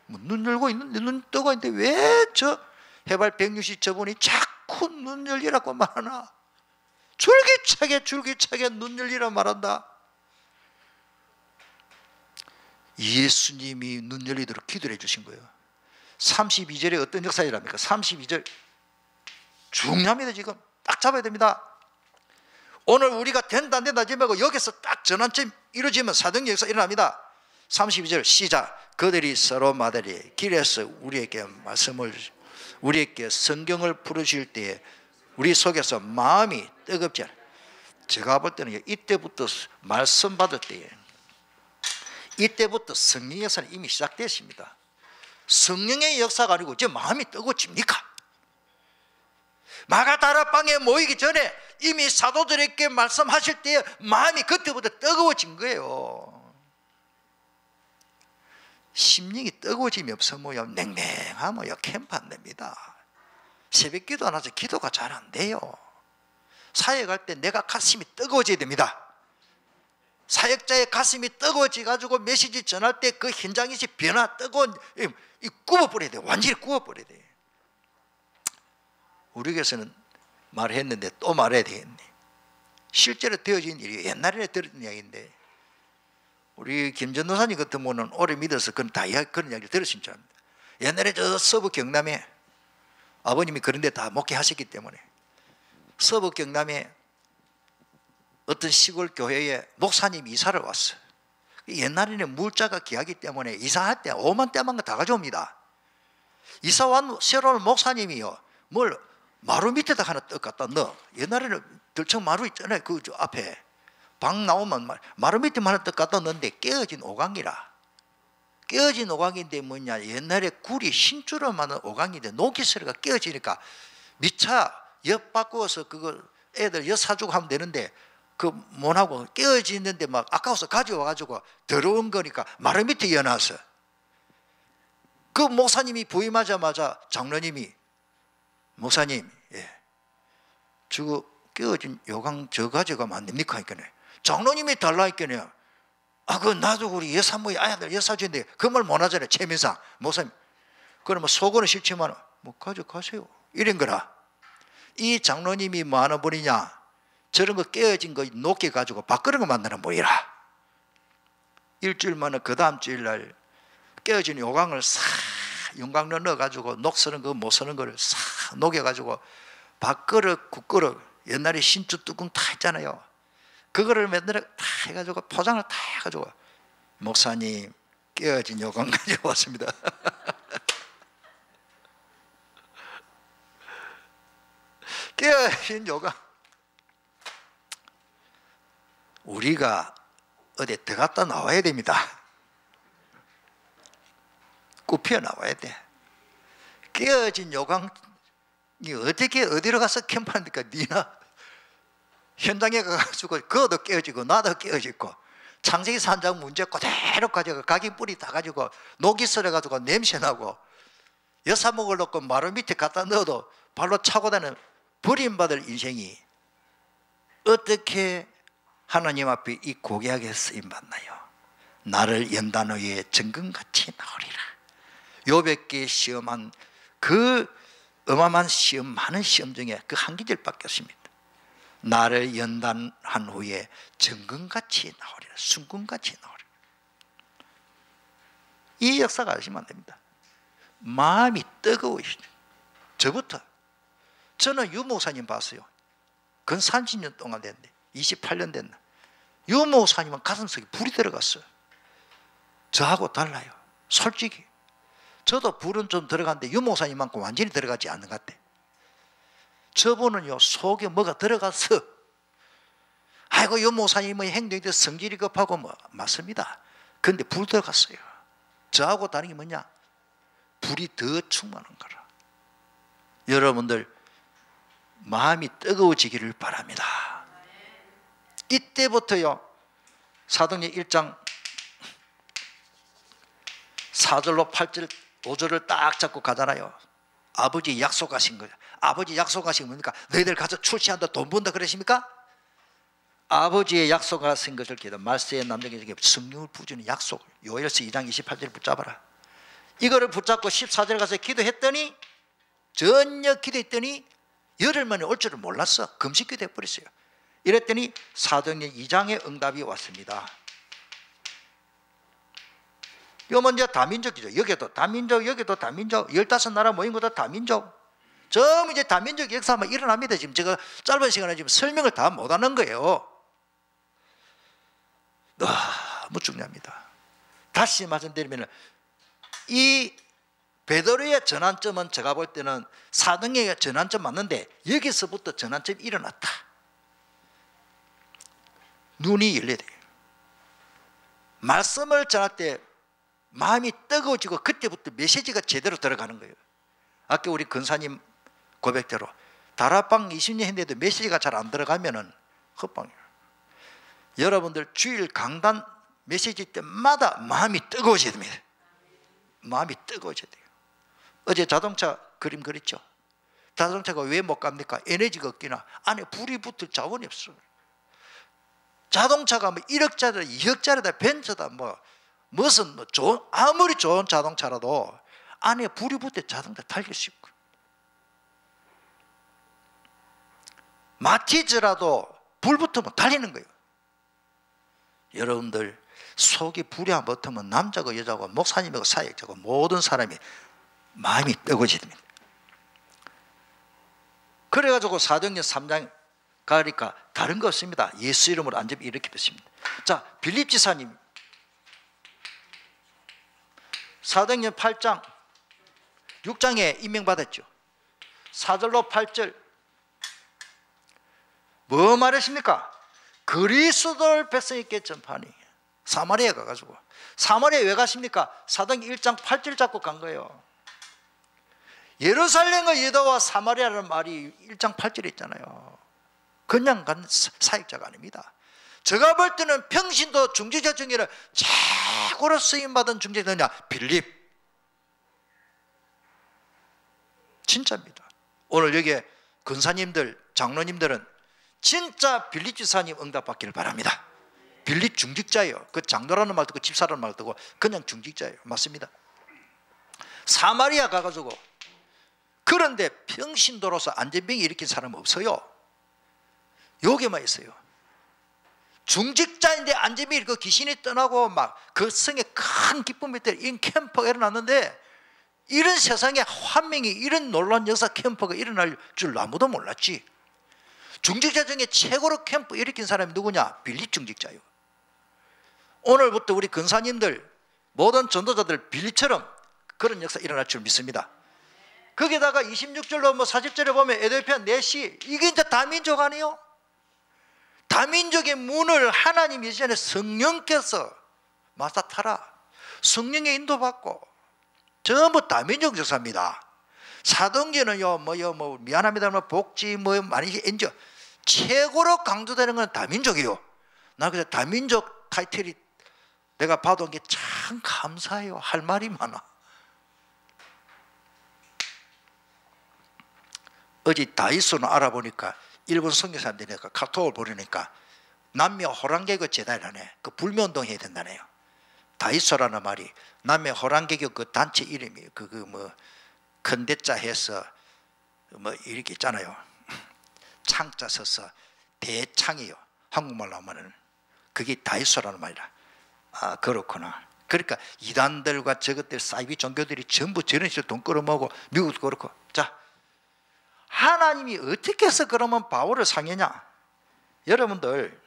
뭐 눈 열고 있는데, 눈 뜨고 있는데 왜 저 해발 160 저분이 자꾸 눈 열리라고 말하나? 줄기차게 눈 열리라 말한다. 예수님이 눈 열리도록 기도를 해주신 거예요. 32절에 어떤 역사이랍니까? 32절 중요합니다. 지금 딱 잡아야 됩니다. 오늘 우리가 된다 안 된다 하지 말고 여기서 딱 전환점 이루어지면 사도행전 역사 일어납니다. 32절 시작. 그들이 서로 말하되 길에서 우리에게 말씀을, 우리에게 성경을 풀으실 때에 우리 속에서 마음이 뜨겁지 않아요. 제가 볼 때는 이때부터 말씀 받을 때에, 이때부터 성령의 역사는 이미 시작됐습니다. 성령의 역사가 아니고 제 마음이 뜨거워집니까? 마가다라방에 모이기 전에 이미 사도들에게 말씀하실 때 마음이 그때부터 뜨거워진 거예요. 심령이 뜨거워짐이 없으면 냉랭하면 캠프 안 됩니다. 새벽 기도 안 해서 기도가 잘 안 돼요. 사역 갈 때 내가 가슴이 뜨거워져야 됩니다. 사역자의 가슴이 뜨거워져 가지고 메시지 전할 때 그 현장이 변화, 뜨거운 굽어버려야 돼요. 완전히 굽어버려야 돼요. 우리 교회에서는 말했는데 또 말해야 되겠네. 실제로 되어진 일이 옛날에 들었던 이야기인데, 우리 김전도사님 같은 분은 오래 믿어서 그런 이야기를 들으신 줄 압니다. 옛날에 저 서부 경남에 아버님이 그런 데 다 목회하셨기 때문에 서부 경남에 어떤 시골 교회에 목사님이 이사를 왔어요. 옛날에는 물자가 귀하기 때문에 이사할 때 5만 대만 다 가져옵니다. 이사 온 새로운 목사님이요, 뭘 마루 밑에다 하나 떡 갖다 넣어. 옛날에는 들청 마루 있잖아요. 그 앞에 방 나오면 마루 밑에만 하나 떡 갖다 넣는데 깨어진 오강이라. 깨어진 오강인데 뭐냐, 옛날에 굴이 흰줄로 만든 오강인데 녹이소리가 깨어지니까 미차 엿 바꾸어서 그거 애들 엿 사주고 하면 되는데 그 못하고 깨어지는데 막 아까워서 가져와가지고 더러운 거니까 마루 밑에 여놨어. 그 목사님이 부임하자마자 장로님이, 목사님, 저거 깨어진 요강 저 가져가면 안 됩니까? 하니까네. 장로님이 달라니까네요. 그거 나도 우리 여사모의 아야들 여사주인데 그 말 못하잖아요. 최민상 목사님. 그러면 속어는 싫지만 뭐 가져가세요. 이런 거라. 이 장로님이 뭐 하는 분이냐, 저런 거 깨어진 거 녹게 가지고 밥그릇 거 만드는 분이라. 일주일 만에 그 다음 주일날 깨어진 요강을 싹 용광로 넣어가지고 녹 쓰는 거 못 쓰는 거를 싹 녹여가지고 밥그릇, 국그릇, 옛날에 신주 뚜껑 다 있잖아요. 그거를 맨날 다 해가지고 포장을 다 해가지고 목사님 깨어진 요강 가지고 왔습니다. 깨어진 요강. 우리가 어디 들어갔다 나와야 됩니다. 굽혀 나와야 돼. 깨어진 요강이 어떻게 어디로 가서 캠프하니까 니나 현장에 가가지고 그것도 깨어지고 나도 깨어지고 창세기 3장 문제 그대로 가지고 각인 뿌리 다 가지고 녹이 썰어가지고 냄새나고 여사목을 넣고 마루 밑에 갖다 넣어도 발로 차고 다니는 버림받을 인생이 어떻게 하나님 앞에 이 고귀하게 쓰임받나요? 나를 연단 후에 정금같이 나오리라. 요백개 시험한 그 어마어마한 시험, 많은 시험 중에 그 한 기절밖에 없습니다. 나를 연단한 후에 정금같이 나오리라. 순금같이 나오리라. 이 역사가 아시면 안 됩니다. 마음이 뜨거우시죠. 저부터. 저는 유 목사님 봤어요. 근 30년 동안 됐는데 28년 됐나. 유 목사님은 가슴속에 불이 들어갔어요. 저하고 달라요. 솔직히. 저도 불은 좀 들어갔는데 유 목사님만큼 완전히 들어가지 않는 것 같아. 저분은요, 속에 뭐가 들어가서, 아이고 유 목사님의 행동이 성질이 급하고 뭐 맞습니다. 그런데 불 들어갔어요. 저하고 다른 게 뭐냐, 불이 더 충만한 거라. 여러분들 마음이 뜨거워지기를 바랍니다. 이때부터요, 사도행전 1장 4절로 8절 5절을 딱 잡고 가잖아요. 아버지 약속하신 거예요. 아버지 약속하신 겁니까? 너희들 가서 출시한다, 돈 번다 그러십니까? 아버지의 약속하신 것을 기도. 말세의 남자에게 성령을 부주는 약속. 요엘서 2장 28절을 붙잡아라. 이거를 붙잡고 14절 가서 기도했더니, 전혀 기도했더니 열흘 만에 올 줄을 몰랐어. 금식 기도 해버렸어요. 이랬더니 사도행전 2장의 응답이 왔습니다. 이거 먼저 다민족이죠. 여기도 다민족, 여기도 다민족, 15나라 모인 것도 다민족. 전부 이제 다민족 역사가 일어납니다. 지금 제가 짧은 시간에 지금 설명을 다 못하는 거예요. 너무 중요합니다. 다시 말씀드리면, 이 베드로의 전환점은 제가 볼 때는 사도행전의 전환점 맞는데, 여기서부터 전환점이 일어났다. 눈이 열려야 돼요. 말씀을 전할 때 마음이 뜨거워지고, 그때부터 메시지가 제대로 들어가는 거예요. 아까 우리 근사님 고백대로 다락방 20년 했는데도 메시지가 잘 안 들어가면은 헛방이에요. 여러분들 주일 강단 메시지 때마다 마음이 뜨거워져야 됩니다. 마음이 뜨거워져야 돼요. 어제 자동차 그림 그렸죠. 자동차가 왜 못 갑니까? 에너지가 없기나 안에 불이 붙을 자원이 없어요. 자동차가 뭐 1억짜리다 2억짜리다 벤츠다 무슨 좋은, 아무리 좋은 자동차라도 안에 불이 붙을 자동차 탈길 수 있고, 마티즈라도 불 붙으면 달리는 거예요. 여러분들 속이 불이 안 붙으면 남자고 여자고 목사님이고 사역자고 모든 사람이 마음이 뜨거워집니다. 그래가지고 사도행전 3장 가니까 다른 거 없습니다. 예수 이름으로 안전히 이렇게 됐습니다. 자, 빌립 지사님 사도행전 8장 6장에 임명받았죠. 4절로 8절 뭐 말하십니까? 그리스도를 백성에게 전파하니. 사마리아 가가지고. 사마리아 왜 가십니까? 사도행전 1장 8절 잡고 간 거예요. 예루살렘과 유다와 사마리아라는 말이 1장 8절에 있잖아요. 그냥 간 사역자가 아닙니다. 제가 볼 때는 평신도 중직자 중에는 최고로 쓰임받은 중직자냐? 빌립. 진짜입니다. 오늘 여기에 근사님들, 장로님들은 진짜 빌립 지사님 응답받기를 바랍니다. 빌립 중직자예요. 그 장로라는 말 듣고 집사라는 말 듣고 그냥 중직자예요. 맞습니다. 사마리아 가가지고, 그런데 평신도로서 안전병이 일으킨 사람은 없어요. 여기만 있어요. 중직자인데 안전병이 그 귀신이 떠나고 막 그 성에 큰 기쁨이 있대. 이 캠프가 일어났는데, 이런 세상에 환명이, 이런 놀라운 역사 캠프가 일어날 줄 아무도 몰랐지. 중직자 중에 최고로 캠프 일으킨 사람이 누구냐? 빌립 중직자요. 오늘부터 우리 근사님들 모든 전도자들 빌립처럼 그런 역사 일어날 줄 믿습니다. 거기다가 26절로 40절에 보면 에도피아 넷이, 이게 이제 다민족 아니에요? 다민족의 문을 하나님 이전에 성령께서 마사타라, 성령의 인도받고 전부 다민족 역사입니다. 사도행전은요, 미안합니다만 복지 많이 엔저 최고로 강조되는 건 다민족이에요. 나 그래서 다민족 타이틀이 내가 받아온 게 참 감사해요. 할 말이 많아. 어제 다이소는 알아보니까 일본 선교사님들이 카톡을 보내니까 남미 호랑개교 재단이라네. 그 불매운동 해야 된다네요. 다이소라는 말이 남미 호랑개교 그 단체 이름이에요. 큰 대자 해서 이렇게 있잖아요. 창자 써서 대창이요. 한국말로 하면은 그게 다이소라는 말이라. 아, 그렇구나. 그러니까 이단들과 저것들 사이비 종교들이 전부 저런 식으로 돈 끌어모으고, 미국도 그렇고. 자, 하나님이 어떻게 해서 그러면 바울을 상했냐? 여러분들,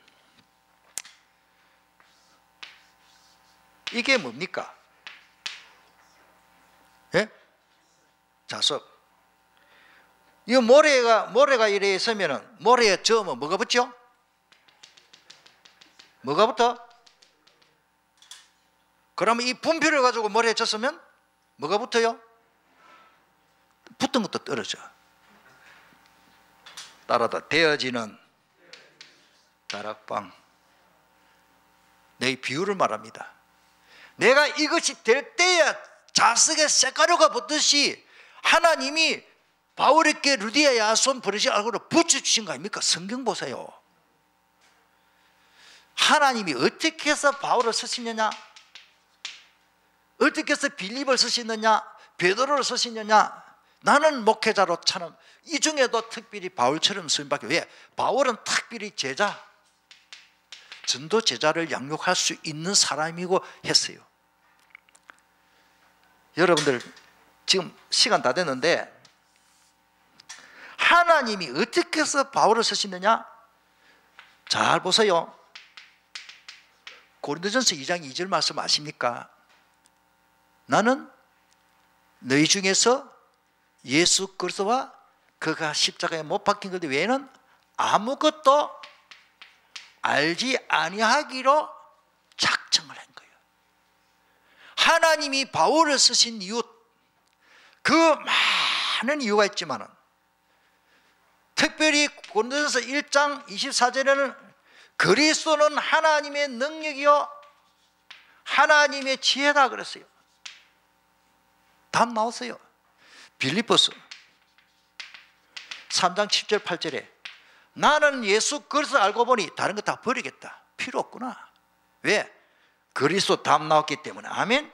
이게 뭡니까? 예? 자석. 이 모래가 이래 있으면은 모래에 저으면 뭐가 붙죠? 뭐가 붙어? 그러면 이 분필을 가지고 모래에 쳤으면 뭐가 붙어요? 붙은 것도 떨어져. 따라다 되어지는 다락방. 내 비유를 말합니다. 내가 이것이 될 때야 자석에 쇳가루가 붙듯이 하나님이 바울에게 루디아 야손 버르시 알고로 붙여주신 거 아닙니까? 성경 보세요. 하나님이 어떻게 해서 바울을 쓰시느냐? 어떻게 해서 빌립을 쓰시느냐? 베드로를 쓰시느냐? 나는 목회자로처럼 이 중에도 특별히 바울처럼 쓰임밖에. 왜? 바울은 특별히 제자, 전도 제자를 양육할 수 있는 사람이고 했어요. 여러분들 지금 시간 다 됐는데 하나님이 어떻게 해서 바울을 쓰시느냐? 잘 보세요. 고린도전서 2장 2절 말씀 아십니까? 나는 너희 중에서 예수 그리스도와 그가 십자가에 못 박힌 것 외에는 아무것도 알지 아니하기로 작정을 한 거예요. 하나님이 바울을 쓰신 이유, 그 많은 이유가 있지만은 특별히 고린도전서 1장 24절에는 그리스도는 하나님의 능력이요 하나님의 지혜다 그랬어요. 답 나왔어요. 빌립보서 3장 7절 8절에 나는 예수 그리스도 알고 보니 다른 거 다 버리겠다. 필요 없구나. 왜? 그리스도 답 나왔기 때문에. 아멘.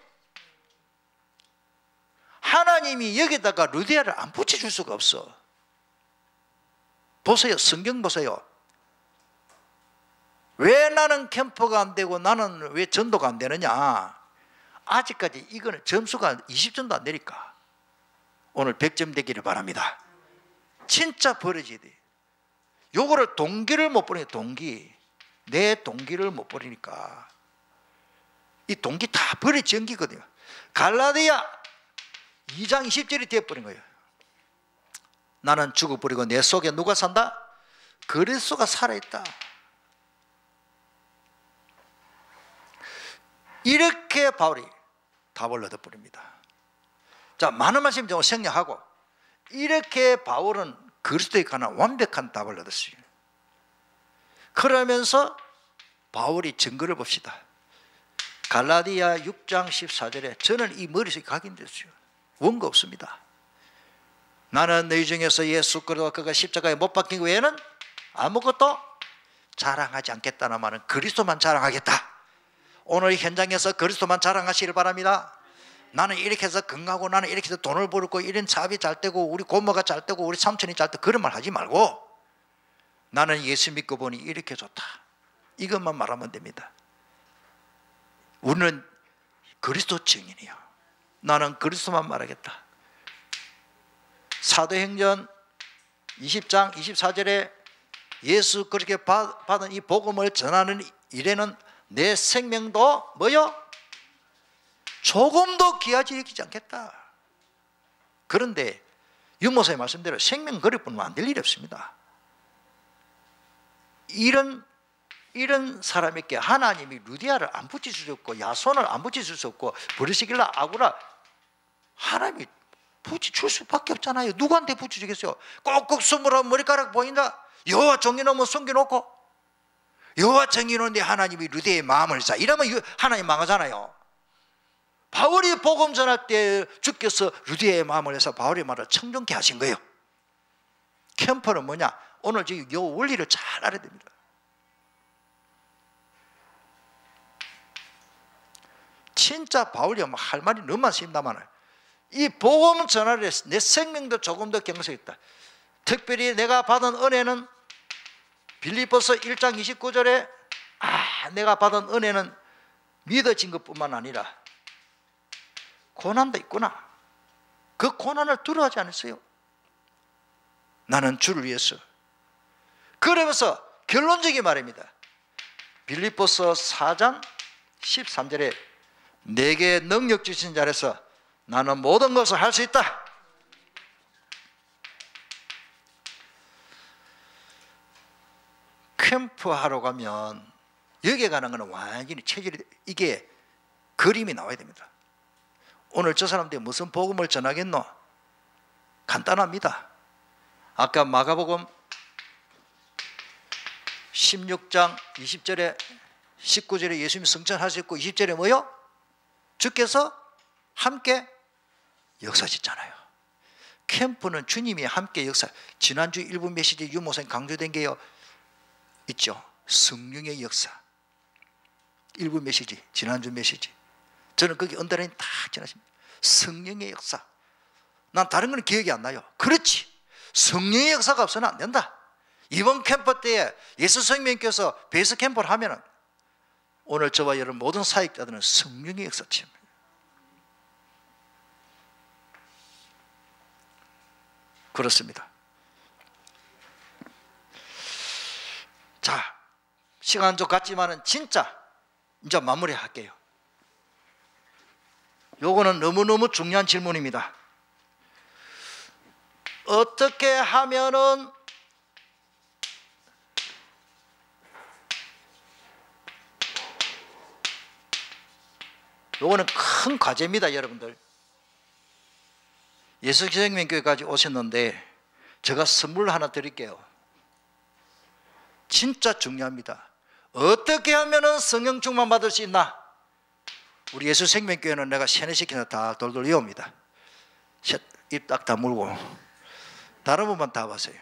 하나님이 여기다가 루디아를 안 붙여줄 수가 없어. 보세요. 성경 보세요. 왜 나는 캠프가 안 되고 나는 왜 전도가 안 되느냐? 아직까지 이거는 점수가 20점도 안 되니까 오늘 100점 되기를 바랍니다. 진짜 버려져야 돼. 요거를 동기를 못 버리니까 내 동기를 못 버리니까 이 동기 다 버려진 기거든요. 갈라디아 2장 20절이 되어버린 거예요. 나는 죽어버리고 내 속에 누가 산다? 그리스도가 살아있다. 이렇게 바울이 답을 얻어버립니다. 자, 많은 말씀 좀 생략하고 이렇게 바울은 그리스도에 관한 완벽한 답을 얻었어요. 그러면서 바울이 증거를 봅시다. 갈라디아 6장 14절에 저는 이 머릿속에 각인됐어요. 원고 없습니다. 나는 너희 중에서 예수 그리스도와 그가 십자가에 못 박힌 외에는 아무것도 자랑하지 않겠다는 말은 그리스도만 자랑하겠다. 오늘 현장에서 그리스도만 자랑하시길 바랍니다. 나는 이렇게 해서 건강하고 나는 이렇게 해서 돈을 벌고 이런 사업이 잘 되고 우리 고모가 잘 되고 우리 삼촌이 잘 되고 그런 말 하지 말고 나는 예수 믿고 보니 이렇게 좋다. 이것만 말하면 됩니다. 우리는 그리스도 증인이야. 나는 그리스도만 말하겠다. 사도행전 20장 24절에 예수 그렇게 받은 이 복음을 전하는 일에는 내 생명도 뭐요? 조금도 귀하지 여기지 않겠다. 그런데 윤모사의 말씀대로 생명 그릴 뿐만 안 될 일이 없습니다. 이런 사람에게 하나님이 루디아를 안 붙여줄 수 없고 야손을 안 붙여줄 수 없고 브리스길라 아구라 하나님이 붙여줄 수밖에 없잖아요. 누구한테 붙여주겠어요? 꼭꼭 숨으라 머리카락 보인다. 여호와 정의로면 숨겨놓고 여호와 정의로운데 하나님이 루디아의 마음을 사 이러면 하나님 망하잖아요. 바울이 복음 전할 때 주께서 루디아의 마음을 해서 바울의 말을 청정케 하신 거예요. 캠프는 뭐냐? 오늘 지금 이 원리를 잘 알아야 됩니다. 진짜 바울이 할 말이 너무 많습니다만 이 복음 전할에 내 생명도 조금 더 경색했다. 특별히 내가 받은 은혜는 빌립보서 1장 29절에 내가 받은 은혜는 믿어진 것뿐만 아니라 고난도 있구나. 그 고난을 두려워하지 않았어요. 나는 주를 위해서. 그러면서 결론적인 말입니다. 빌립보서 4장 13절에 내게 능력 주신 자라서 나는 모든 것을 할 수 있다. 캠프하러 가면 여기 가는 것은 완전히 체질이 이게 그림이 나와야 됩니다. 오늘 저 사람들이 무슨 복음을 전하겠노? 간단합니다. 아까 마가복음 16장 20절에 19절에 예수님이 승천하셨고 20절에 뭐요? 주께서 함께 역사하셨잖아요. 캠프는 주님이 함께 역사. 지난주 일부 메시지 유목사님 강조된 게요 있죠. 성령의 역사. 일부 메시지, 지난주 메시지. 저는 거기 언더라인 다 지나십니다. 성령의 역사. 난 다른 건 기억이 안 나요. 그렇지. 성령의 역사가 없어는 안 된다. 이번 캠프 때에 예수생명께서 베이스 캠프를 하면은 오늘 저와 여러분 모든 사역자들은 성령의 역사 체험. 그렇습니다. 자, 시간 좀 갔지만은 진짜 이제 마무리할게요. 요거는 너무너무 중요한 질문입니다. 어떻게 하면은 요거는 큰 과제입니다, 여러분들. 예수생명교회까지 오셨는데 제가 선물 하나 드릴게요. 진짜 중요합니다. 어떻게 하면 성령 충만 받을 수 있나? 우리 예수생명교회는 내가 세뇌시키는 다 돌돌 외웁니다. 입 딱 다물고 다른 분만 다 봤어요.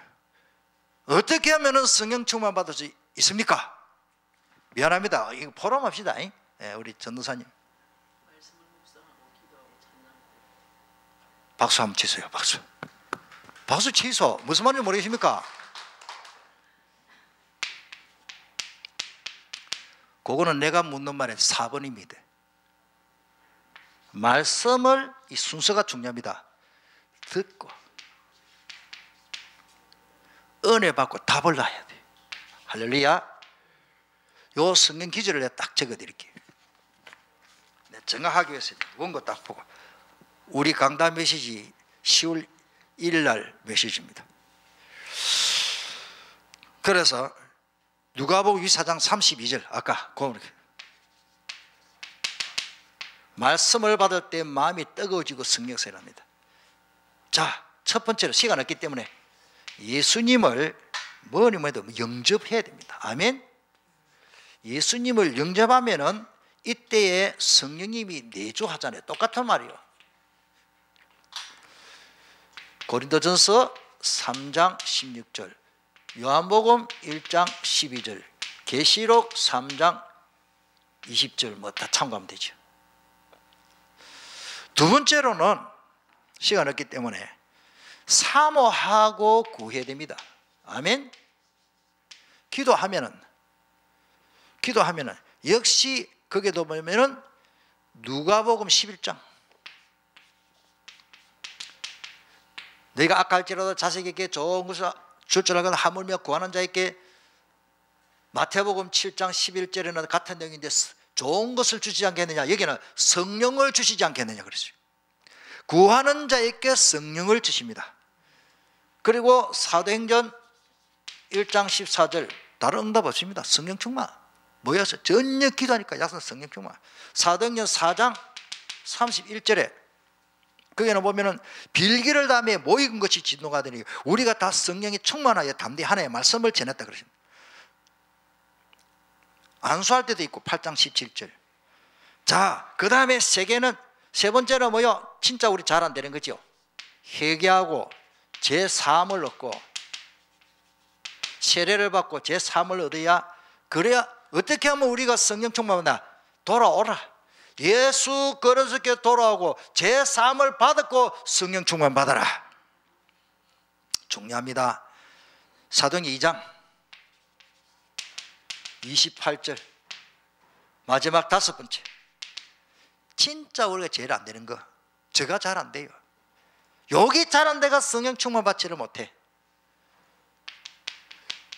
어떻게 하면 성령 충만 받을 수 있습니까? 미안합니다. 이거 포럼합시다. 네, 우리 전도사님. 박수 한번 치세요. 박수. 박수 치소. 무슨 말인지 모르겠습니까? 그거는 내가 묻는 말의 4번입니다. 말씀을, 이 순서가 중요합니다. 듣고 은혜 받고 답을 놔야 돼. 할렐루야. 요 성경 기절을 내가 딱 적어 드릴게요. 정확하게 위해서 원고 딱 보고. 우리 강단 메시지 10월 1일 날 메시지입니다. 그래서 누가복음 24장 32절 아까 말씀을 받을 때 마음이 뜨거워지고 성령세랍니다. 자, 첫 번째로 시간 없기 때문에 예수님을 뭐니 뭐해도 영접해야 됩니다. 아멘. 예수님을 영접하면은 이때에 성령님이 내주하잖아요. 똑같은 말이요. 고린도전서 3장 16절, 요한복음 1장 12절, 계시록 3장 20절 뭐 다 참고하면 되죠. 두 번째로는 시간 없기 때문에 사모하고 구해야 됩니다. 아멘. 기도하면은 역시 거기에도 보면은 누가복음 11장 너희가 악할지라도 자식에게 좋은 것을 줄 줄 알고 하물며 구하는 자에게 마태복음 7장 11절에는 같은 내용인데 좋은 것을 주시지 않겠느냐. 여기는 성령을 주시지 않겠느냐 그랬어요. 구하는 자에게 성령을 주십니다. 그리고 사도행전 1장 14절 다른 응답 없습니다. 성령 충만. 뭐였어요? 전혀 기도하니까 약속 성령 충만. 사도행전 4장 31절에 거기는 보면은 빌기를 다음에 모인 것이 진노가 되니 우리가 다 성령이 충만하여 담대히 하나님의 말씀을 전했다 그러십니다. 안수할 때도 있고 8장 17절. 자, 그 다음에 세 번째는 뭐요? 진짜 우리 잘 안 되는 거죠. 회개하고 제3을 얻고 세례를 받고 제3을 얻어야, 그래야 어떻게 하면 우리가 성령 충만하나? 돌아오라. 예수 그리스도께 돌아오고 제3을 받았고 성령 충만 받아라. 중요합니다. 사도행전 2장 28절 마지막 다섯 번째. 진짜 우리가 제일 안 되는 거, 제가 잘 안 돼요. 여기 잘 안 돼가 성령 충만 받지를 못해.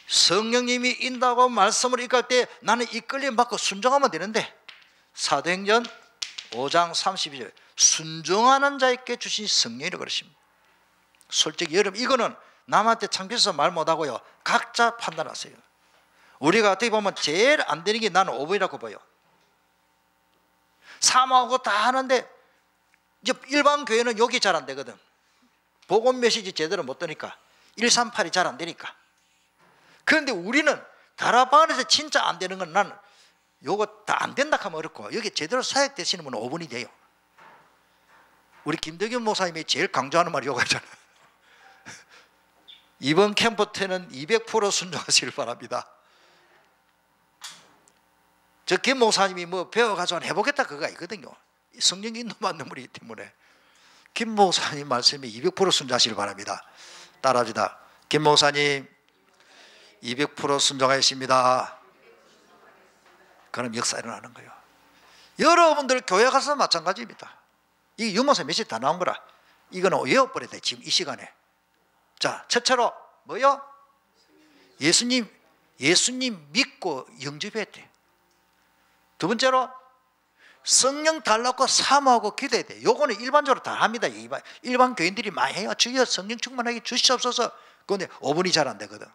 성령님이 인도하고 말씀을 이끌 때 나는 이끌림 받고 순종하면 되는데, 사도행전 5장 32절 순종하는 자에게 주신 성령이라고 그러십니다. 솔직히 여러분 이거는 남한테 창피해서 말 못하고요, 각자 판단하세요. 우리가 어떻게 보면 제일 안 되는 게 나는 5번이라고 보여. 사모하고 다 하는데 이제 일반 교회는 여기 잘 안 되거든. 복음 메시지 제대로 못 듣니까 138이 잘 안 되니까. 그런데 우리는 다락방 안에서 진짜 안 되는 건 나는 요거 다 안 된다 하면 어렵고, 여기 제대로 사역되시는 분은 5분이 돼요. 우리 김덕윤 목사님이 제일 강조하는 말이 요거 있잖아요. 이번 캠프 때는 200% 순종하시길 바랍니다. 저 김 목사님이 뭐 배워가지고 해보겠다 그거가 있거든요. 성령 인도 받는 분이기 때문에 김 목사님 말씀에 200% 순종하시길 바랍니다. 따라합시다. 김 목사님 200% 순종하십니다. 그럼 역사 일어나는 거예요. 여러분들 교회 가서 마찬가지입니다. 이 유모사 메시지 다 나온 거라. 이거는 외워버려야 돼 지금 이 시간에. 자, 첫째로 뭐요? 예수님 믿고 영접해야 돼. 두 번째로 성령 달라고 사모하고 기도해야 돼. 요거는 일반적으로 다 합니다. 일반 교인들이 많이 해요. 주여 성령 충만하게 주시옵소서. 그런데 5분이 잘 안 되거든.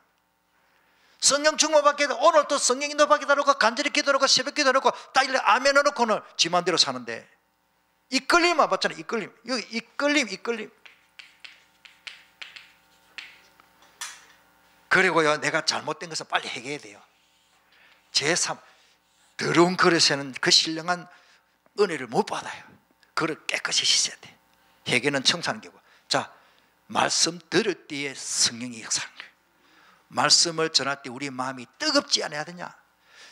성령 충만 받게 돼. 오늘 또 성령 인도 받게 되고 간절히 기도하고 새벽 기도하고 딱 일러 아멘 해놓고는 지 맘대로 사는데, 이끌림 와봤잖아요. 이끌림. 여기 이끌림. 그리고요, 내가 잘못된 것은 빨리 해결해야 돼요. 제3, 더러운 그릇에는 그 신령한 은혜를 못 받아요. 그릇 깨끗이 씻어야 돼. 회개는 청산한 거고. 자, 말씀 들을 때에 성령이 역사하는 거예요. 말씀을 전할 때 우리 마음이 뜨겁지 않아야 되냐?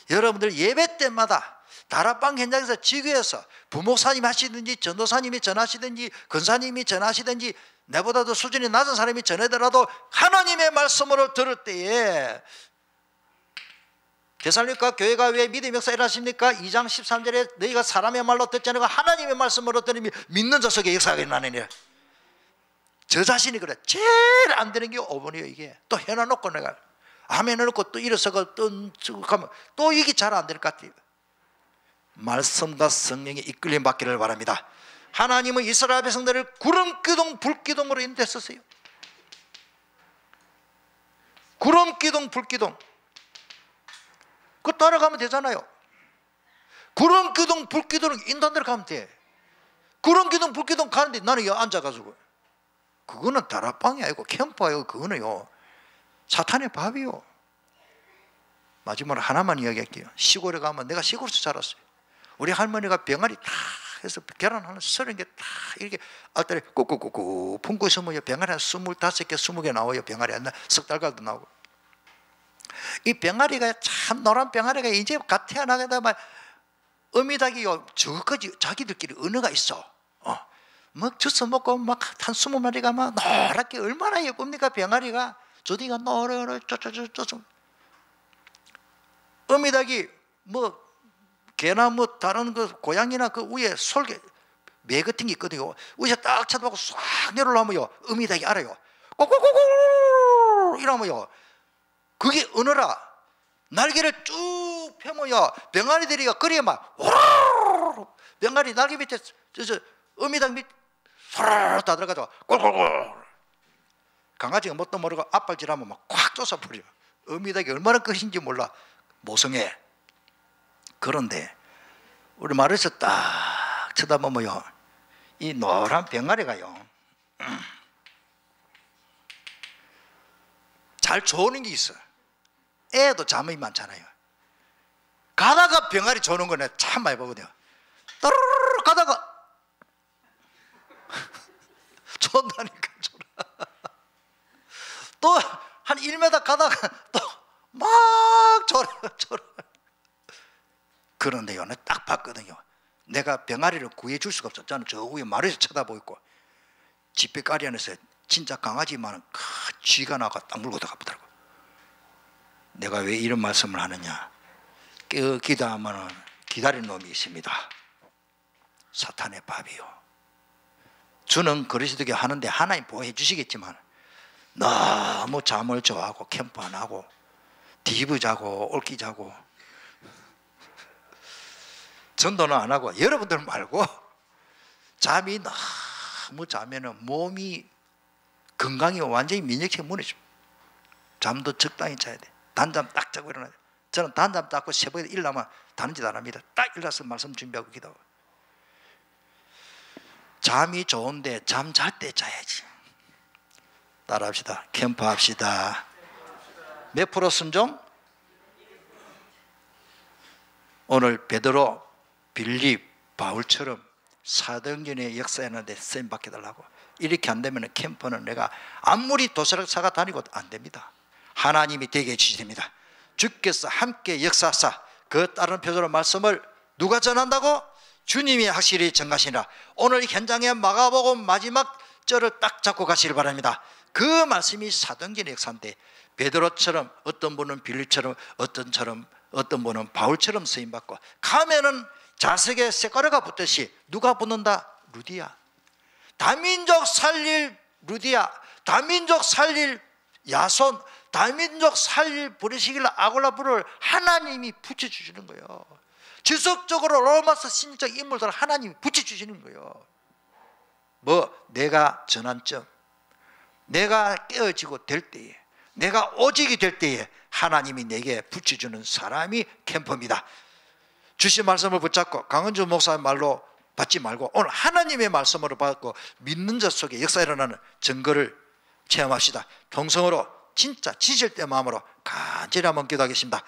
여러분들 예배 때마다 다락방 현장에서 지교에서 부목사님 하시든지 전도사님이 전하시든지 권사님이 전하시든지 내보다도 수준이 낮은 사람이 전하더라도 하나님의 말씀으로 들을 때에, 데살로니가 교회가 왜 믿음의 역사 일어나십니까? 2장 13절에 너희가 사람의 말로 듣지 않고 하나님의 말씀으로 들으면 믿는 자석의 역사가 일어나느니라. 저 자신이 그래. 제일 안 되는 게 5번이에요. 이게 또 해놔놓고 내가 아멘 해놓고 또 일어서고 또 가면 또 이게 잘 안 될 것 같아요. 말씀과 성령의 이끌림 받기를 바랍니다. 하나님은 이스라엘 백성들을 구름기둥 불기둥으로 인도했었어요. 구름기둥 불기둥. 그거 따라가면 되잖아요. 구름기둥 불기둥 인도한 대로 가면 돼. 구름기둥 불기둥 가는데 나는 여기 앉아가지고, 그거는 다락방이 아니고 캠프예요. 그거는요 사탄의 밥이요. 마지막으로 하나만 이야기할게요. 시골에 가면, 내가 시골에서 자랐어요. 우리 할머니가 병아리 다 해서 계란 하나 30개 다 이렇게 앞다리 꾹꾹꾹꾹 품고 있으면 병아리 한 25개 20개 나와요. 병아리 한 석 달가도 나오고. 이 병아리가 참 노란 병아리가 이제 갓 태어나게다만 어미닭이요 저까지 자기들끼리 언어가 있어. 막 주워 먹고 막 한 20마리가 막 노랗게 얼마나 예쁩니까 병아리가. 저디가 노래 쪼쪼쪼쪼. 어미닭이 뭐 개나 뭐 다른 그 고양이나 그 위에 솔개 매 같은 게 있거든요. 위에 딱 쳐다보고 싹 내려오면요 어미닭이 알아요. 꼬꼬꼬꼬 이러면요 그게 언어라. 날개를 쭉 펴면요 병아리들이가 그래야 막 병아리 날개 밑에 저 어미닭 밑 소라라 다 들어가죠. 꼴꼴꼴. 강아지가 뭣도 모르고 앞발질하면 막 콱 쫓아버려. 어미닭이 얼마나 끝인지 몰라. 모성애. 그런데 우리 마을에서 딱 쳐다보면요 이 노란 병아리가요 잘 조는 게 있어. 애도 잠이 많잖아요. 가다가 병아리 조는 거는 참 많이 보거든요. 따르르르 가다가 존다니까 졸아. 또 한 1m 가다가 또 막 졸아. 그런데요, 내가 딱 봤거든요. 내가 병아리를 구해줄 수가 없어. 저는 저 위에 마루에서 쳐다보고 있고 집배가리 안에서 진짜 강아지만은 큰 쥐가 나가 딱 물고 들어가더라고. 내가 왜 이런 말씀을 하느냐? 깨어 기도하면 기다리는 놈이 있습니다. 사탄의 밥이요. 주는 그리스도께 하는데 하나님 보호해 주시겠지만 너무 잠을 좋아하고 캠프 안 하고 디브 자고 올기 자고 전도는 안 하고 여러분들 말고 잠이 너무 자면은 몸이 건강이 완전히 면역력이 무너져. 잠도 적당히 자야 돼. 단잠 딱 자고 일어나야 돼. 저는 단잠 닦고 새벽에 일어나면 다른 짓 안 합니다. 딱 일어나서 말씀 준비하고 기도하고. 잠이 좋은데 잠 잘 때 자야지. 따라합시다. 캠프 합시다. 몇 프로 순종? 오늘 베드로, 빌립, 바울처럼 사도행전의 역사하는데 쓰임 받게달라고. 이렇게 안 되면 캠프는 내가 아무리 도시락사가 다니고도 안 됩니다. 하나님이 되게 해주셔야 됩니다. 주께서 함께 역사하사 그 다른 표적의 말씀을 누가 전한다고? 주님이 확실히 전가시니라. 오늘 현장에 마가복음 마지막 절을 딱 잡고 가시길 바랍니다. 그 말씀이 사도행전의 역사인데 베드로처럼, 어떤 분은 빌립처럼, 어떤 분은 바울처럼 쓰임받고 가면은 자석에 쇳가루가 붙듯이 누가 붙는다? 루디아. 다민족 살릴 루디아, 다민족 살릴 야손, 다민족 살릴 브리스길라 아굴라부를 하나님이 붙여주시는 거예요. 지속적으로 로마서 신적 인물들을 하나님이 붙여주시는 거예요. 뭐 내가 전환점, 내가 깨어지고 될 때에, 내가 오직이 될 때에 하나님이 내게 붙여주는 사람이 캠프입니다. 주신 말씀을 붙잡고 강은주 목사의 말로 받지 말고 오늘 하나님의 말씀으로 받고 믿는 자 속에 역사 일어나는 증거를 체험합시다. 통성으로 진짜 지질 때 마음으로 간절히 한번 기도하겠습니다.